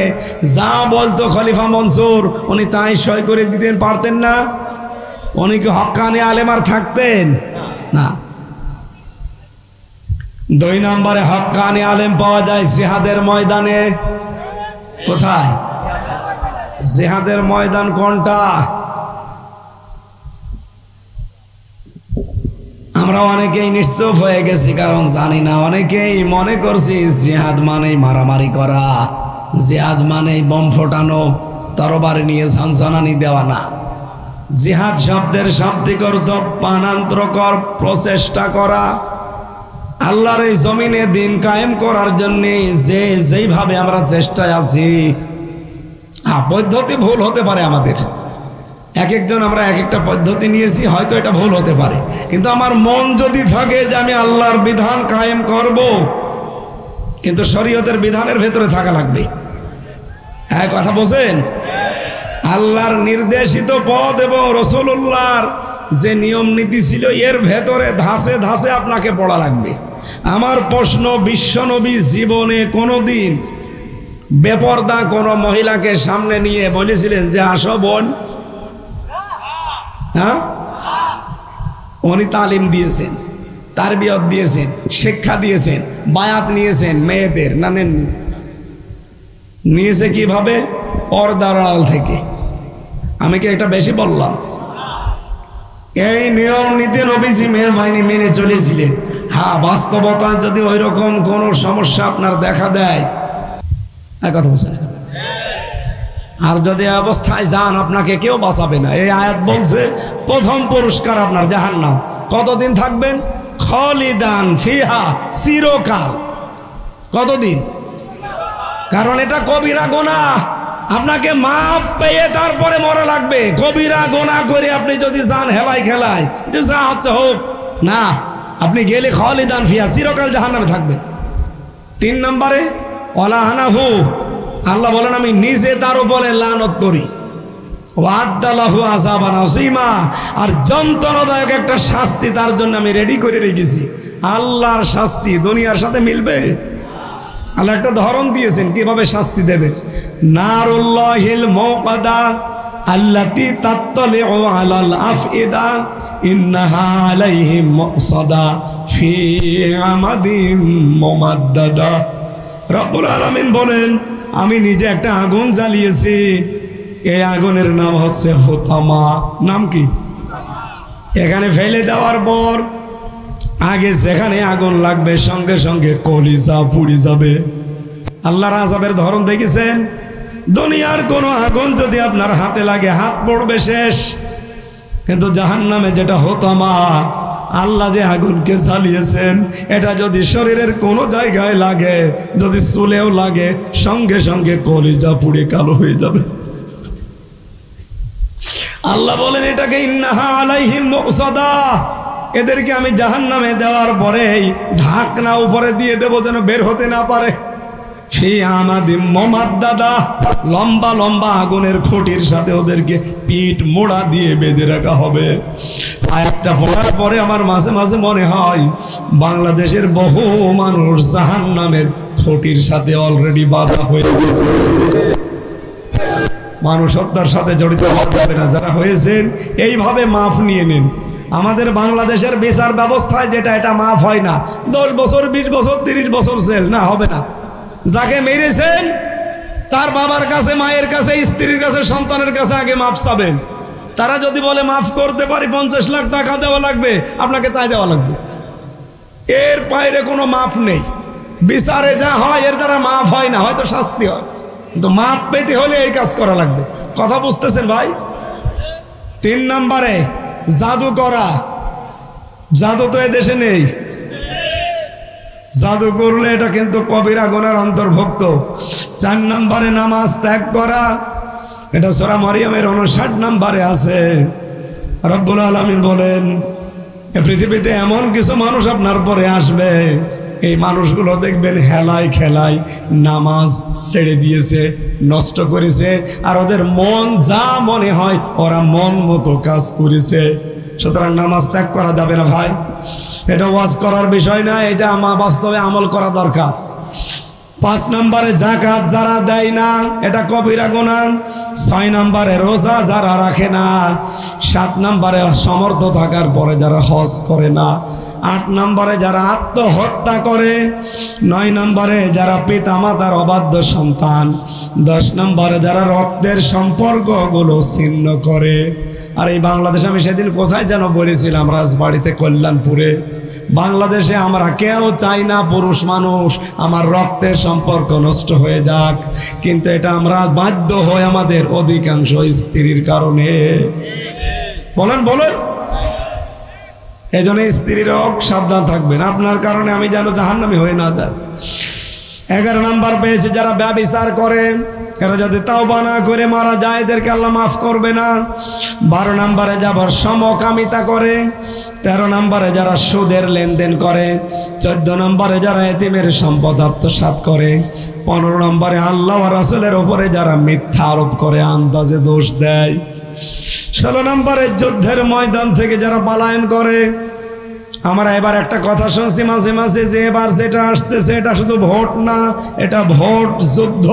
যা বলতো খলিফা মনসুর উনি তাই সই করে দিতেন, পারতেন না? উনি কি হক্কানি আলেম আর থাকতেন না? 2 নম্বরে হক্কানি আলেম পাওয়া যায় জিহাদের ময়দানে। কোথায়? জিহাদের ময়দান কোনটা? আমরা অনেকেই নিশ্চুপ হয়ে গেছি, কারণ জানি না। অনেকেই মনে করছি জিহাদ মানেই মারামারি করা, জিহাদ মানেই বোম ফোটানো, তরবারি নিয়ে ঝনঝনানি দেওয়া না। জিহাদ শব্দের শাব্দিক অর্থ পানান্তরকর প্রচেষ্টা করা, আল্লাহর এই জমিনে দিন কায়েম করার জন্য যেইভাবে আমরা চেষ্টায় আছি। পদ্ধতি ভুল হতে পারে আমাদের, এক একজন আমরা এক একটা পদ্ধতি নিয়েছি, হয়তো এটা ভুল হতে পারে, কিন্তু আমার মন যদি থাকে যে আমি আল্লাহর বিধান কায়েম করব, কিন্তু শরীয়তের বিধানের ভেতরে থাকা লাগবে। হ্যাঁ, কথা বলছেন? আল্লাহর নির্দেশিত পথ এবং রাসূলুল্লাহর যে নিয়ম নীতি ছিল এর ভেতরে ধাসে ধাসে আপনাকে পড়া লাগবে। আমার প্রশ্ন, বিশ্বনবী জীবনে কোনোদিন বেপরদা কোনো মহিলাকে সামনে নিয়ে বলেছিলেন যে আসো বোন? হ্যাঁ, উনি তালিম দিয়েছেন, তারবিয়ত দিয়েছেন, শিক্ষা দিয়েছেন, বায়াত নিয়েছেন মেয়েদের, না নেননি? নিয়েছে কিভাবে? পর্দার আড়াল থেকে। আমি কি এটা বেশি বললাম? এই নিয়ম নীতি নবীজি মেনে চলেছিলেন। হ্যাঁ, বাস্তবতায় যদি ওই রকম কোনো সমস্যা আপনার দেখা দেয়, কথা বলছেন, আর যদি অবস্থায় যান আপনাকে কেউ বাঁচাবে না। এই আয়াত বলছে প্রথম পুরস্কার আপনার জাহান্নাম। কতদিন থাকবেন? খালিদান ফিহা, চিরকাল। কতদিন? কারণ এটা কবিরা গুনাহ, আপনাকে মাপ পেয়ে তারপরে মরা লাগবে। কবিরা গুনাহ করে আপনি যদি যান হেলাই খেলায় যে যা হচ্ছে হোক, না, আপনি গেলে খালিদান ফিহা, চিরকাল জাহান্নামে থাকবেন। 3 নম্বরে ওয়ালা আনাহু, আল্লাহ বলেন আমি নিজে তার উপরে লানত করি। ওয়াদালাহু আযাবান আযীমা, আর যন্ত্রণাদায়ক একটা শাস্তি তার জন্য আমি রেডি করে রেখেছি। আল্লাহর শাস্তি দুনিয়ার সাথে মিলবে? আল্লাহ একটা ধরন দিয়েছেন কিভাবে শাস্তি দেবে। নারুল্লাহিল মুকাদা আল্লাতী তাত্তালিউ আলাল আফইদা ইন্নাহা আলাইহিম মুসাদা ফি আমাদিম মুমাদ্দাদা। রব্বুল আলামিন বলেন, আমি নিজে একটা আগুন জ্বালিয়েছি, এই আগুনের নাম হচ্ছে হুতামা। নাম কি? এখানে ফেলে দেওয়ার পর আগে যেখানে আগুন লাগবে সঙ্গে সঙ্গে কলিজা পুড়ে যাবে। আল্লাহর আযাবের ধরন দেখেছেন? দুনিয়ার কোনো আগুন যদি আপনার হাতে লাগে হাত পড়বে শেষ, কিন্তু জাহান্নামে যেটা হুতামা, আল্লাহ যে আগুনকে জ্বালিয়েছেন, এটা যদি শরীরের কোনো জায়গায় লাগে, যদি চুলেও লাগে, সঙ্গে সঙ্গে কলিজা পুড়ে কালো হয়ে যাবে। আল্লাহ বলেন এটাকে ইন্নাহা আলাইহিম মুসাদা, এদেরকে আমি জাহান্নামে দেওয়ার পরেই ঢাকনা উপরে দিয়ে দেব যেন বের হতে না পারে। সেই আমাদিম মুমাদ্দাদা, লম্বা লম্বা আগুনের খুঁটির সাথে ওদেরকে পিঠ মোড়া দিয়ে বেঁধে রাখা হবে। আয়াতটা পড়ার পরে আমার মাঝে মাঝে মনে হয় বাংলাদেশের বহু মানুষ জাহান্নামের খুঁটির সাথে অলরেডি বাঁধা হয়ে গেছে। মানুষ হত্যার সাথে জড়িত হবে না যারা হয়েছেন, এইভাবে মাপ নিয়ে নিন। আমাদের বাংলাদেশের বিচার ব্যবস্থায় যেটা, এটা মাফ হয় না। 10 বছর 20 বছর 30 বছর জেল না, হবে না। যাকে মেরেছেন তার বাবার কাছে, মায়ের কাছে, স্ত্রীর কাছে, সন্তানের কাছে আগে মাপ চাবেন। তারা যদি বলে মাফ করতে পারি 50 লাখ টাকা দেওয়া লাগবে, আপনাকে তাই দেওয়া লাগবে। এর বাইরে কোনো মাপ নেই। বিচারে যা হয় এর দ্বারা মাফ হয় না, হয়তো শাস্তি হয়, কিন্তু মাপ পেতে হলে এই কাজ করা লাগবে। কথা বুঝতেছেন ভাই? 3 নম্বরে জাদু করা। জাদু তো এদেশে নেই। জাদু করলে এটা কিন্তু কবিরা গুনার অন্তর্ভুক্ত। 4 নম্বরে নামাজ ত্যাগ করা, এটা সূরা মারিয়ামের 59 নম্বরে আছে। রব্বুল আলামিন বলেন এই পৃথিবীতে এমন কিছু মানুষ আপনার পরে আসবে, এই মানুষগুলো দেখবেন হেলায় খেলায় নামাজ ছেড়ে দিয়েছে, নষ্ট করেছে, আর ওদের মন যা মনে হয় ওরা মন মতো কাজ করেছে। সুতরাং নামাজ ত্যাগ করা যাবে না ভাই। এটা ওয়াজ করার বিষয় না, এটা বাস্তবে আমল করা দরকার। 5 নম্বরে যাকাত যারা দেয় না, এটা কবিরা গুনাহ। 6 নম্বরে রোজা যারা রাখে না। 7 নম্বরে সমর্থ থাকার পরে যারা হজ করে না। 8 নম্বরে যারা আত্মহত্যা করে। 9 নম্বরে যারা পিতা মাতার অবাধ্য সন্তান। 10 নম্বরে যারা রক্তের সম্পর্কগুলো ছিন্ন করে। আর এই বাংলাদেশে আমি সেদিন কোথায় যেন বলেছিলাম, রাজবাড়িতে, কল্যাণপুরে, বাংলাদেশে আমরা কেউ চাই না পুরুষ মানুষ আমার রক্তের সম্পর্ক নষ্ট হয়ে যাক, কিন্তু এটা আমরা বাধ্য হই আমাদের অধিকাংশ স্ত্রীর কারণে। বলেন বলেন। এই জন্য স্ত্রীরাও সাবধান থাকবেন, আপনার কারণে আমি যেন জাহান্নামী হয়ে না যায়। 11 নম্বর পেয়েছে যারা ব্যভিচার করে, এরা যদি তাওবা না করে মারা যায় এদেরকে আল্লাহ মাফ করবে না। 12 নম্বরে যাবার সমকামিতা করে। 13 নম্বরে যারা সুদের লেনদেন করে। 14 নম্বরে যারা এতিমের সম্পদ আত্মসাৎ করে। 15 নম্বরে আল্লাহ ওয়া রাসূলের উপরে যারা মিথ্যা আরোপ করে, আন্দাজে দোষ দেয়। 16 নম্বরে যুদ্ধের ময়দান থেকে যারা পলায়ন করে। আমরা এবার একটা কথা শুনছি মাঝে মাঝে যে এবার যেটা আসতেছে এটা শুধু ভোট না, এটা ভোট যুদ্ধ।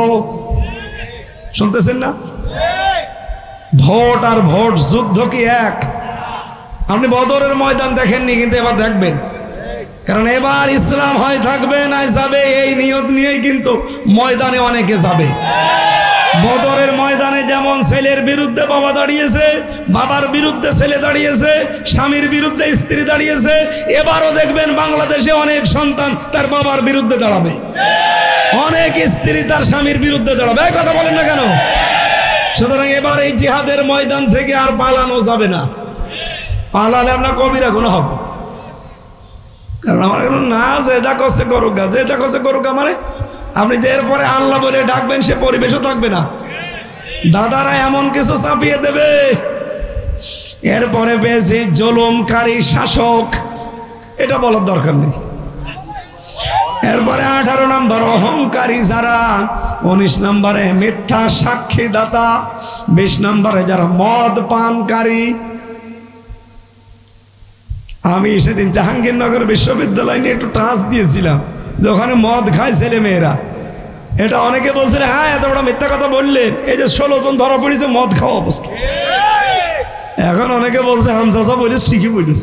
শুনতেছেন না? ভোট আর ভোট যুদ্ধ কি এক? আপনি বদরের ময়দান দেখেননি, কিন্তু এবার দেখবেন, কারণ এবার ইসলাম হয় থাকবে না যাবে, এই নিয়ত নিয়েই কিন্তু ময়দানে অনেকে যাবে। বদরের ময়দানে যেমন ছেলের বিরুদ্ধে বাবা দাঁড়িয়েছে, বাবার বিরুদ্ধে ছেলে দাঁড়িয়েছে, স্বামীর বিরুদ্ধে স্ত্রী দাঁড়িয়েছে, এবারও দেখবেন বাংলাদেশে অনেক সন্তান তার বাবার বিরুদ্ধে দাঁড়াবে, অনেক স্ত্রী তার স্বামীর বিরুদ্ধে দাঁড়াবে। এই কথা বলেন না কেন? সুতরাং এবার এই জিহাদের ময়দান থেকে আর পালানো যাবে না। পালালে আপনার কবিরা গুনাহ হবে। কারণ আমার না যেটা করছে করুক গা, যেটা করছে করুক গা, মানে আপনি যে এরপরে আল্লাহ বলে ডাকবেন সে পরিবেশও থাকবে না। দাদারা এমন কিছু চাপিয়ে দেবে। এরপরে পেয়েছে জুলুমকারী শাসক, এটা বলার দরকার নেই। এরপরে 18 নম্বর অহংকারী যারা, 19 নম্বরে মিথ্যা সাক্ষীদাতা, 20 নম্বরে যারা মদ পানকারী। আমি সেদিন জাহাঙ্গীরনগর বিশ্ববিদ্যালয় নিয়ে একটু টাচ দিয়েছিলাম, যে ওখানে মদ খায় ছেলে মেয়েরা। এটা অনেকে বলছিল হ্যাঁ এত বড় মিথ্যা কথা বললেন, এই যে 16 জন ধরা পড়েছে মদ খাওয়া অবস্থা। এখন অনেকে বলছে হামজাজা বলিস, ঠিকই বলিস।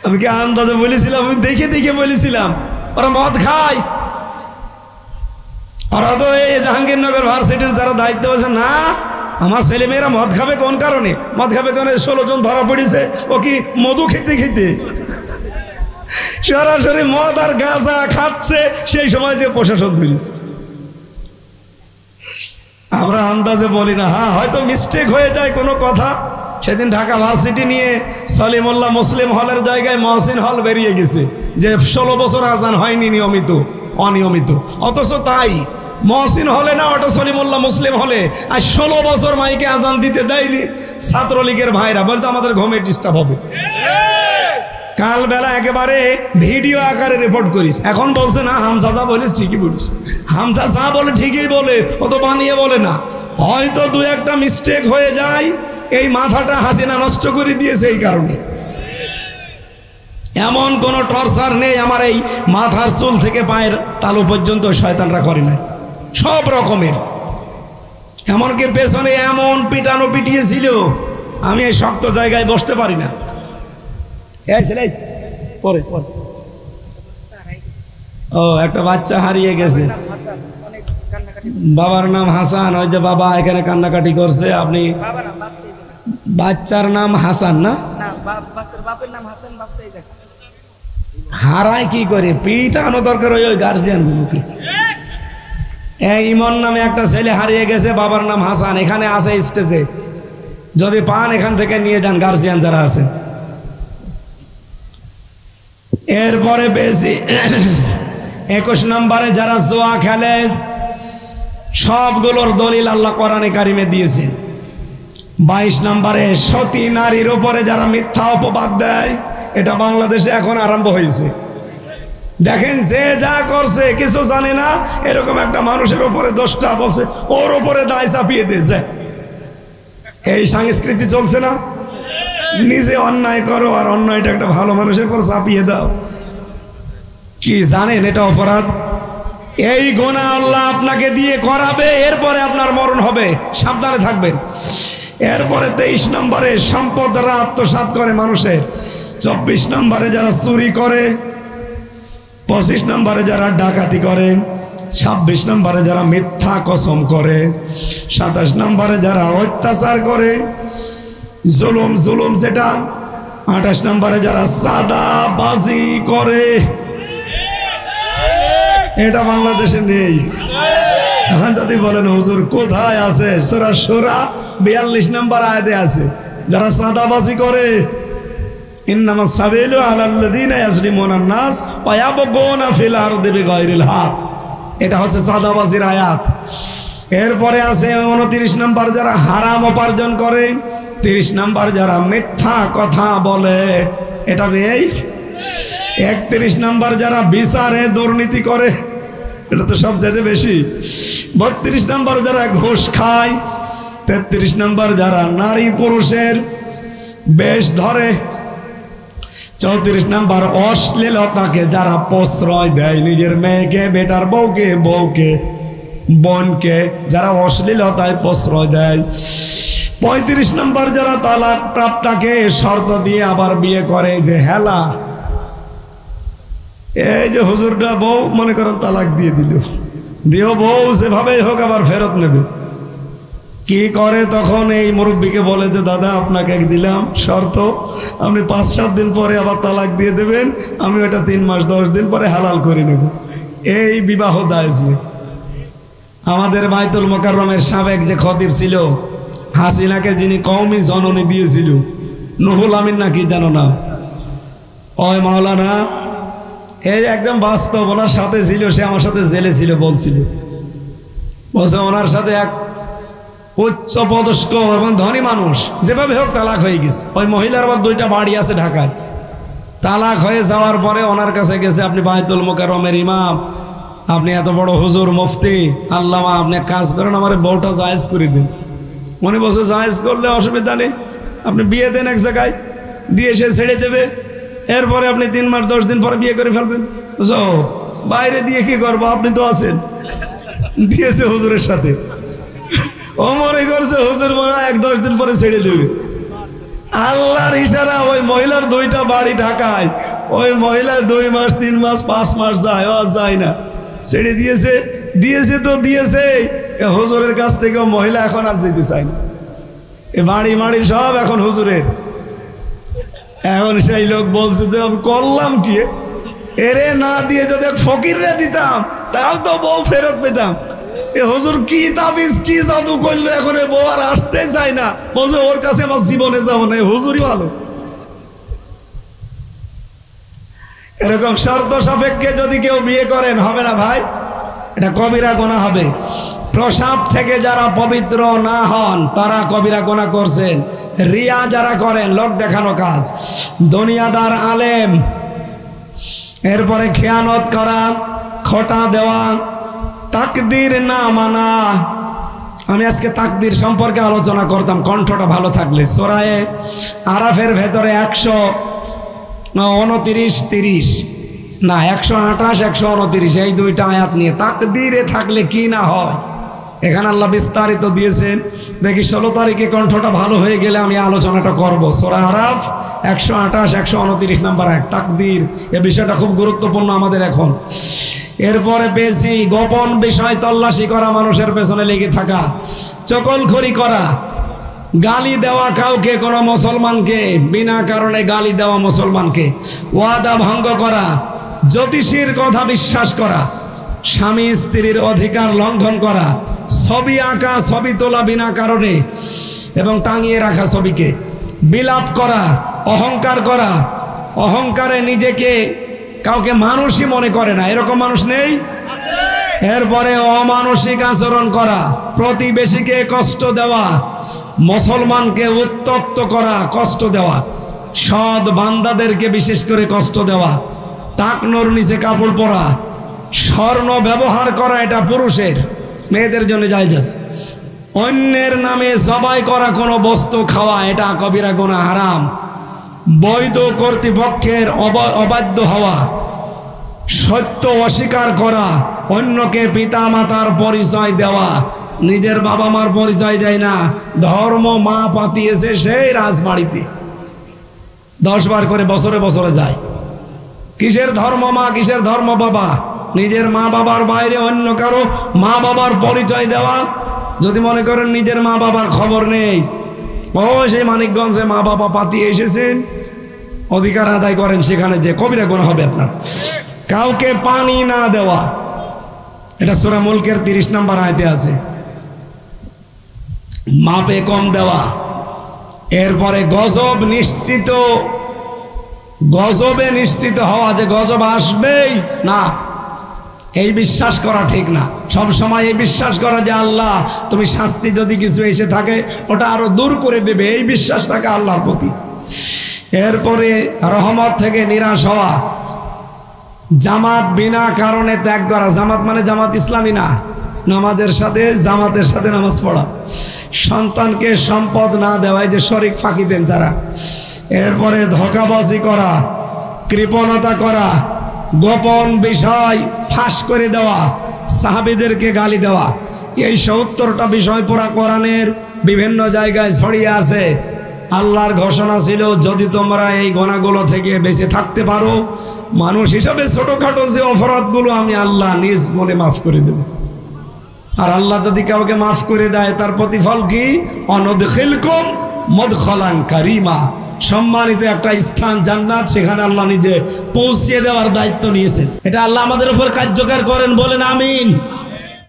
আমি কি আন্দাজে বলেছিলাম? আমি দেখে দেখে বলেছিলাম ওরা মদ খায়। ওরা তো এই জাহাঙ্গীরনগর ভার্সিটির যারা দায়িত্ব আছে, না আমার ছেলে মেয়েরা মদ খাবে কোন কারণে? মদ খাবে কারণ 16 জন ধরা পড়েছে, ও কি মধু খেতে খেতে সরাসরি মদ আর গাঁজা খাচ্ছে, সেই সময় দিয়ে প্রশাসন ধরেছে। আমরা আন্দাজে বলি না, হ্যাঁ হয়তো মিস্টেক হয়ে যায় কোনো কথা। সেদিন ঢাকা ভার্সিটি নিয়ে সলিমুল্লাহ মুসলিম হলের জায়গায় মহসিন হল বেরিয়ে গেছে, যে 16 বছর আজান হয়নি অনিয়মিত। অথচ তাই মহসিন হলে না, ওটা সলিমুল্লাহ মুসলিম হলে, আর 16 বছর মাইকে আজান দিতে দেয়নি। ছাত্রলীগের ভাইরা বলতো আমাদের ঘুমে ডিস্টার্ব হবে। কাল বেলা একেবারে ভিডিও আকারে রিপোর্ট করিস। এখন বলছে না হামজা যা বলিস ঠিকই বলিস। হামজা যা বলে ঠিকই বলে, ও তো বানিয়ে বলে না। হয়তো 2-1টা মিস্টেক হয়ে যায়, এই মাথাটা হাসিনা নষ্ট করে দিয়েছে এই কারণে। এমন কোন টর্চার নেই আমার এই মাথার চুল থেকে পায়ের তালু পর্যন্ত শয়তানরা করে না, সব রকমের। এমনকি পেছনে এমন পিটানো পিটিয়েছিল, আমি এই শক্ত জায়গায় বসতে পারি না। ও একটা বাচ্চা হারিয়ে গেছে, বাবার নাম হাসান। ওই যে বাবা এখানে কান্নাকাটি করছে। আপনি বাচ্চার নাম হাসান না? হারায় কি করে? পিটানো দরকার ওই গার্জিয়ান গুলোকে। ইমন নামে একটা ছেলে হারিয়ে গেছে, বাবার নাম হাসান। এখানে আছে স্টেজে, যদি পান এখান থেকে নিয়ে যান গার্জিয়ান যারা আছে। এরপরে বেশি 21 নম্বরে যারা জুয়া খেলে, সবগুলোর দলিল আল্লাহ কোরআনে কারিমে দিয়েছেন। 22 নম্বরে সতী নারীর উপরে যারা মিথ্যা অপবাদ দেয়, এটা বাংলাদেশে এখন আরম্ভ হয়েছে। দেখেন যে যা করছে কিছু জানে না, এরকম একটা মানুষের উপরে দোষটা বলছে, ওর উপরে দায় চাপিয়ে দিয়েছে। এই সংস্কৃতি চলছে না? নিজে অন্যায় করো আর অন্যায়টা একটা ভালো মানুষের উপর চাপিয়ে দাও। কি জানেন এটা অপরাধ? এই গুনাহ আল্লাহ আপনাকে দিয়ে করাবে, এরপরে আপনার মরণ হবে, সাবধানে থাকবেন। এরপরে 23 নম্বরে সম্পদ দ্বারা আত্মসাৎ করে মানুষের, 24 নম্বরে যারা চুরি করে, 25 নম্বরে যারা ডাকাতি করে, 26 নম্বরে যারা মিথ্যা কসম করে, 27 নম্বরে যারা অত্যাচার করে, জুলুম যেটা, 28 নম্বরে যারা সাদাবাজি করে। এটা বাংলাদেশে নেই। এখন যদি বলেন হুজুর কোথায় আছে, সূরা শূরা 42 নম্বর আয়াতে আছে, যারা সাদাবাজি করে। ইন্নামাস সাবিলু আলাল্লাযিনা ইয়াজলিমুনান নাস ওয়া ইয়াবগুনা ফিল আরদি বিগাইরিল হক। এটা হচ্ছে সাদাবাজির আয়াত। এরপরে আছে 29 নম্বর যারা হারাম উপার্জন করে, 30 নম্বর যারা মিথ্যা কথা বলে, এটা নেই। 31 নম্বর যারা বিচারে দুর্নীতি করে, এটা তো সবচেয়ে বেশি। 32 নম্বর যারা ঘুষ খায়, 33 নম্বর যারা নারী পুরুষের বেশ ধরে, 34 নম্বর অশ্লীলতাকে যারা প্রশ্রয় দেয়, নিজের মেয়েকে, বেটার বউকে, বোনকে যারা অশ্লীলতায় প্রশ্রয় দেয়। 35 নম্বর যারা তালাক প্রাপ্তাকে শর্ত দিয়ে আবার বিয়ে করে, যে হেলা, এই যে হুজুরটা বউ মনে করেন তালাক দিয়ে দিও বউ যেভাবেই হোক আবার ফেরত নেবে। কি করে তখন এই মুরব্বীকে বলে যে দাদা আপনাকে দিলাম শর্ত, আপনি 5-7 দিন পরে আবার তালাক দিয়ে দেবেন, আমি ওটা 3 মাস 10 দিন পরে হালাল করে নেব। এই বিবাহ জায়েজ নেই। আমাদের বাইতুল মোকাররমের সাবেক যে খতিব ছিল, হাসিনাকে যিনি কওমি জননী দিয়েছিল, নুহুল আমিন নাকি জানো না, ওই মাওলানা, এই একদম বাস্তব, ওনার সাথে ছিল, সে আমার সাথে জেলে ছিল, বলছে ওনার সাথে এক উচ্চ পদস্থ এবং ধনী মানুষ যেভাবে হোক তালাক হয়ে গেছে। ওই মহিলার আবার 2টা বাড়ি আছে ঢাকায়। তালাক হয়ে যাওয়ার পরে ওনার কাছে গেছে, আপনি বাইতুল মুকাররমের ইমাম, আপনি এত বড় হুজুর মুফতি আল্লামা, আপনি এক কাজ করেন আমার বউটা জায়েজ করে দিন। উনি বলছে জায়েজ করলে অসুবিধা নেই, আপনি বিয়ে দেন এক জায়গায়, দিয়ে সে ছেড়ে দেবে, এরপরে আপনি 3 মাস 10 দিন পরে বিয়ে করে ফেলবেন। বুঝো বাইরে দিয়ে কি করবো, আপনি তো আছেন। দিয়েছে হুজুরের সাথে, ও মনে করছে হুজুর মনে হয় 1-10 দিন পরে ছেড়ে দেবে। আল্লাহর ইশারা, ওই মহিলার 2টা বাড়ি ঢাকায়, ওই মহিলা 2 মাস 3 মাস 5 মাস যায়, ও যায় না, ছেড়ে দিয়েছে। দিয়েছে তো দিয়েছে, হুজুরের কাছ থেকে মহিলা এখন আর যেতে চায় না, এ বাড়ি মাড়ি সব এখন হুজুরের। এখন সেই লোক বলছে যে আমি করলাম কি, এরে না দিয়ে যদি ফকিররে দিতাম তাও তো বউ ফেরত পেতাম। এ হুজুর কি তাবিজ কি জাদু করলো, এখন বউ আর আসতে চায় না, বলছে ওর কাছে আমার জীবনে যাবো না, হুজুরই ভালো। এরকম শর্ত সাপেক্ষে যদি কেউ বিয়ে করেন হবে না ভাই, এটা কবিরা গুনাহ হবে। প্রসাব থেকে যারা পবিত্র না হন তারা কবিরা গুনাহ করছেন। রিয়া যারা করেন, লোক দেখানো কাজ, দুনিয়াদার আলেম, এরপরে খেয়ানত করা, খোটা দেওয়া, তাকদীর না মানা। আমি আজকে তাকদীর সম্পর্কে আলোচনা করতাম, কণ্ঠটা ভালো থাকলে। সূরা আরাফের ভেতরে 129-30 না 128-129 এই 2টা আয়াত নিয়ে তাকদীরে থাকলে কি না হয় এখানে আল্লাহ বিস্তারিত দিয়েছেন। দেখি 16 তারিখে কণ্ঠটা ভালো হয়ে গেলে আমি আলোচনাটা করব। সূরা আরাফ 128-129 নম্বর আয়াত, তাকদীর। এই বিষয়টা খুব গুরুত্বপূর্ণ আমাদের এখন। এরপরে পেয়েছি গোপন বিষয় তল্লাশি করা, মানুষের পেছনে লেগে থাকা, চকলখড়ি করা, গালি দেওয়া কাউকে, কোনো মুসলমানকে বিনা কারণে গালি দেওয়া মুসলমানকে, ওয়াদা ভঙ্গ করা, জ্যোতিষীর কথা বিশ্বাস করা, স্বামী স্ত্রীর অধিকার লঙ্ঘন করা, ছবি আঁকা, ছবি তোলা বিনা কারণে এবং টাঙিয়ে রাখা ছবিকে, বিলাপ করা, অহংকার করা, অহংকারে নিজেকে কাউকে মানুষই মনে করে না, এরকম মানুষ নেই। এরপরে অমানসিক আচরণ করা, প্রতিবেশীকে কষ্ট দেওয়া, মুসলমানকে উত্তক্ত করা, কষ্ট দেওয়া, সৎ বান্দাদেরকে বিশেষ করে কষ্ট দেওয়া, টাকনোর নিচে কাপড় পরা, স্বর্ণ ব্যবহার করা, এটা পুরুষের, মেয়েদের জন্য জায়েজ আছে। অন্যের নামে জবাই করা কোনো বস্তু খাওয়া, এটা কবিরা গুনাহ, হারাম। বৈধ কর্তৃপক্ষের অবাধ্য হওয়া, সত্য অস্বীকার করা, অন্যকে পিতা মাতার পরিচয় দেওয়া, নিজের বাবা মার পরিচয় দেয় না, ধর্ম মা পাতিয়েছে সেই রাজবাড়িতে 10 বার করে বছরে বছরে যায়। কিসের ধর্ম মা, কিসের ধর্ম বাবা? নিজের মা বাবার বাইরে অন্য কারো মা বাবার পরিচয় দেওয়া। যদি মনে করেন নিজের মা বাবার খবর নেই, ও সেই মানিকগঞ্জে মা বাবা পাতিয়ে এসেছেন, অধিকার আদায় করেন সেখানে, যে কবিরা গুনাহ হবে আপনার। কাউকে পানি না দেওয়া, এটা সূরা মুলকের 30 নম্বর আয়াতে আছে। মাপে কম দেওয়া। এরপরে গজব নিশ্চিত, গজবে নিশ্চিত হওয়া যে গজব আসবেই না, এই বিশ্বাস করা ঠিক না। সব সময় এই বিশ্বাস করা যে আল্লাহ তুমি শাস্তি যদি কিছু এসে থাকে ওটা আরো দূর করে দেবে, এই বিশ্বাস রাখা আল্লাহর প্রতি। এরপরে রহমত থেকে নিরাশ হওয়া, জামাত বিনা কারণে ত্যাগ করা। জামাত মানে জামাত ইসলামী না, নামাজের সাথে জামাতের সাথে নামাজ পড়া, সন্তানকে সম্পদ না দেওয়া, যে শরিক ফাঁকি দেন যারা। এরপরে ধোঁকাবাজি করা, কৃপণতা করা, গোপন বিষয় ফাঁস করে দেওয়া, সাহাবীদেরকে গালি দেওয়া। এই 70টা বিষয় পুরা কোরআনের বিভিন্ন জায়গায় ছড়িয়ে আছে। আল্লাহর ঘোষণা ছিল যদি তোমরা এই গুনাহগুলো থেকে বেঁচে থাকতে পারো, মানুষ হিসাবে ছোটখাটো যে অপরাধগুলো আমি আল্লাহ নিজ মনে মাফ করে দেব। আর আল্লাহ যদি কাউকে মাফ করে দেয় তার প্রতিফল কি? অনুদখিলকুম মুদখালান কারীমা, সম্মানিত একটা স্থান জান্নাত, সেখানে আল্লাহ নিজে পৌঁছিয়ে দেওয়ার দায়িত্ব নিয়েছেন। এটা আল্লাহ আমাদের উপর কার্যকর করেন, বলেন আমিন।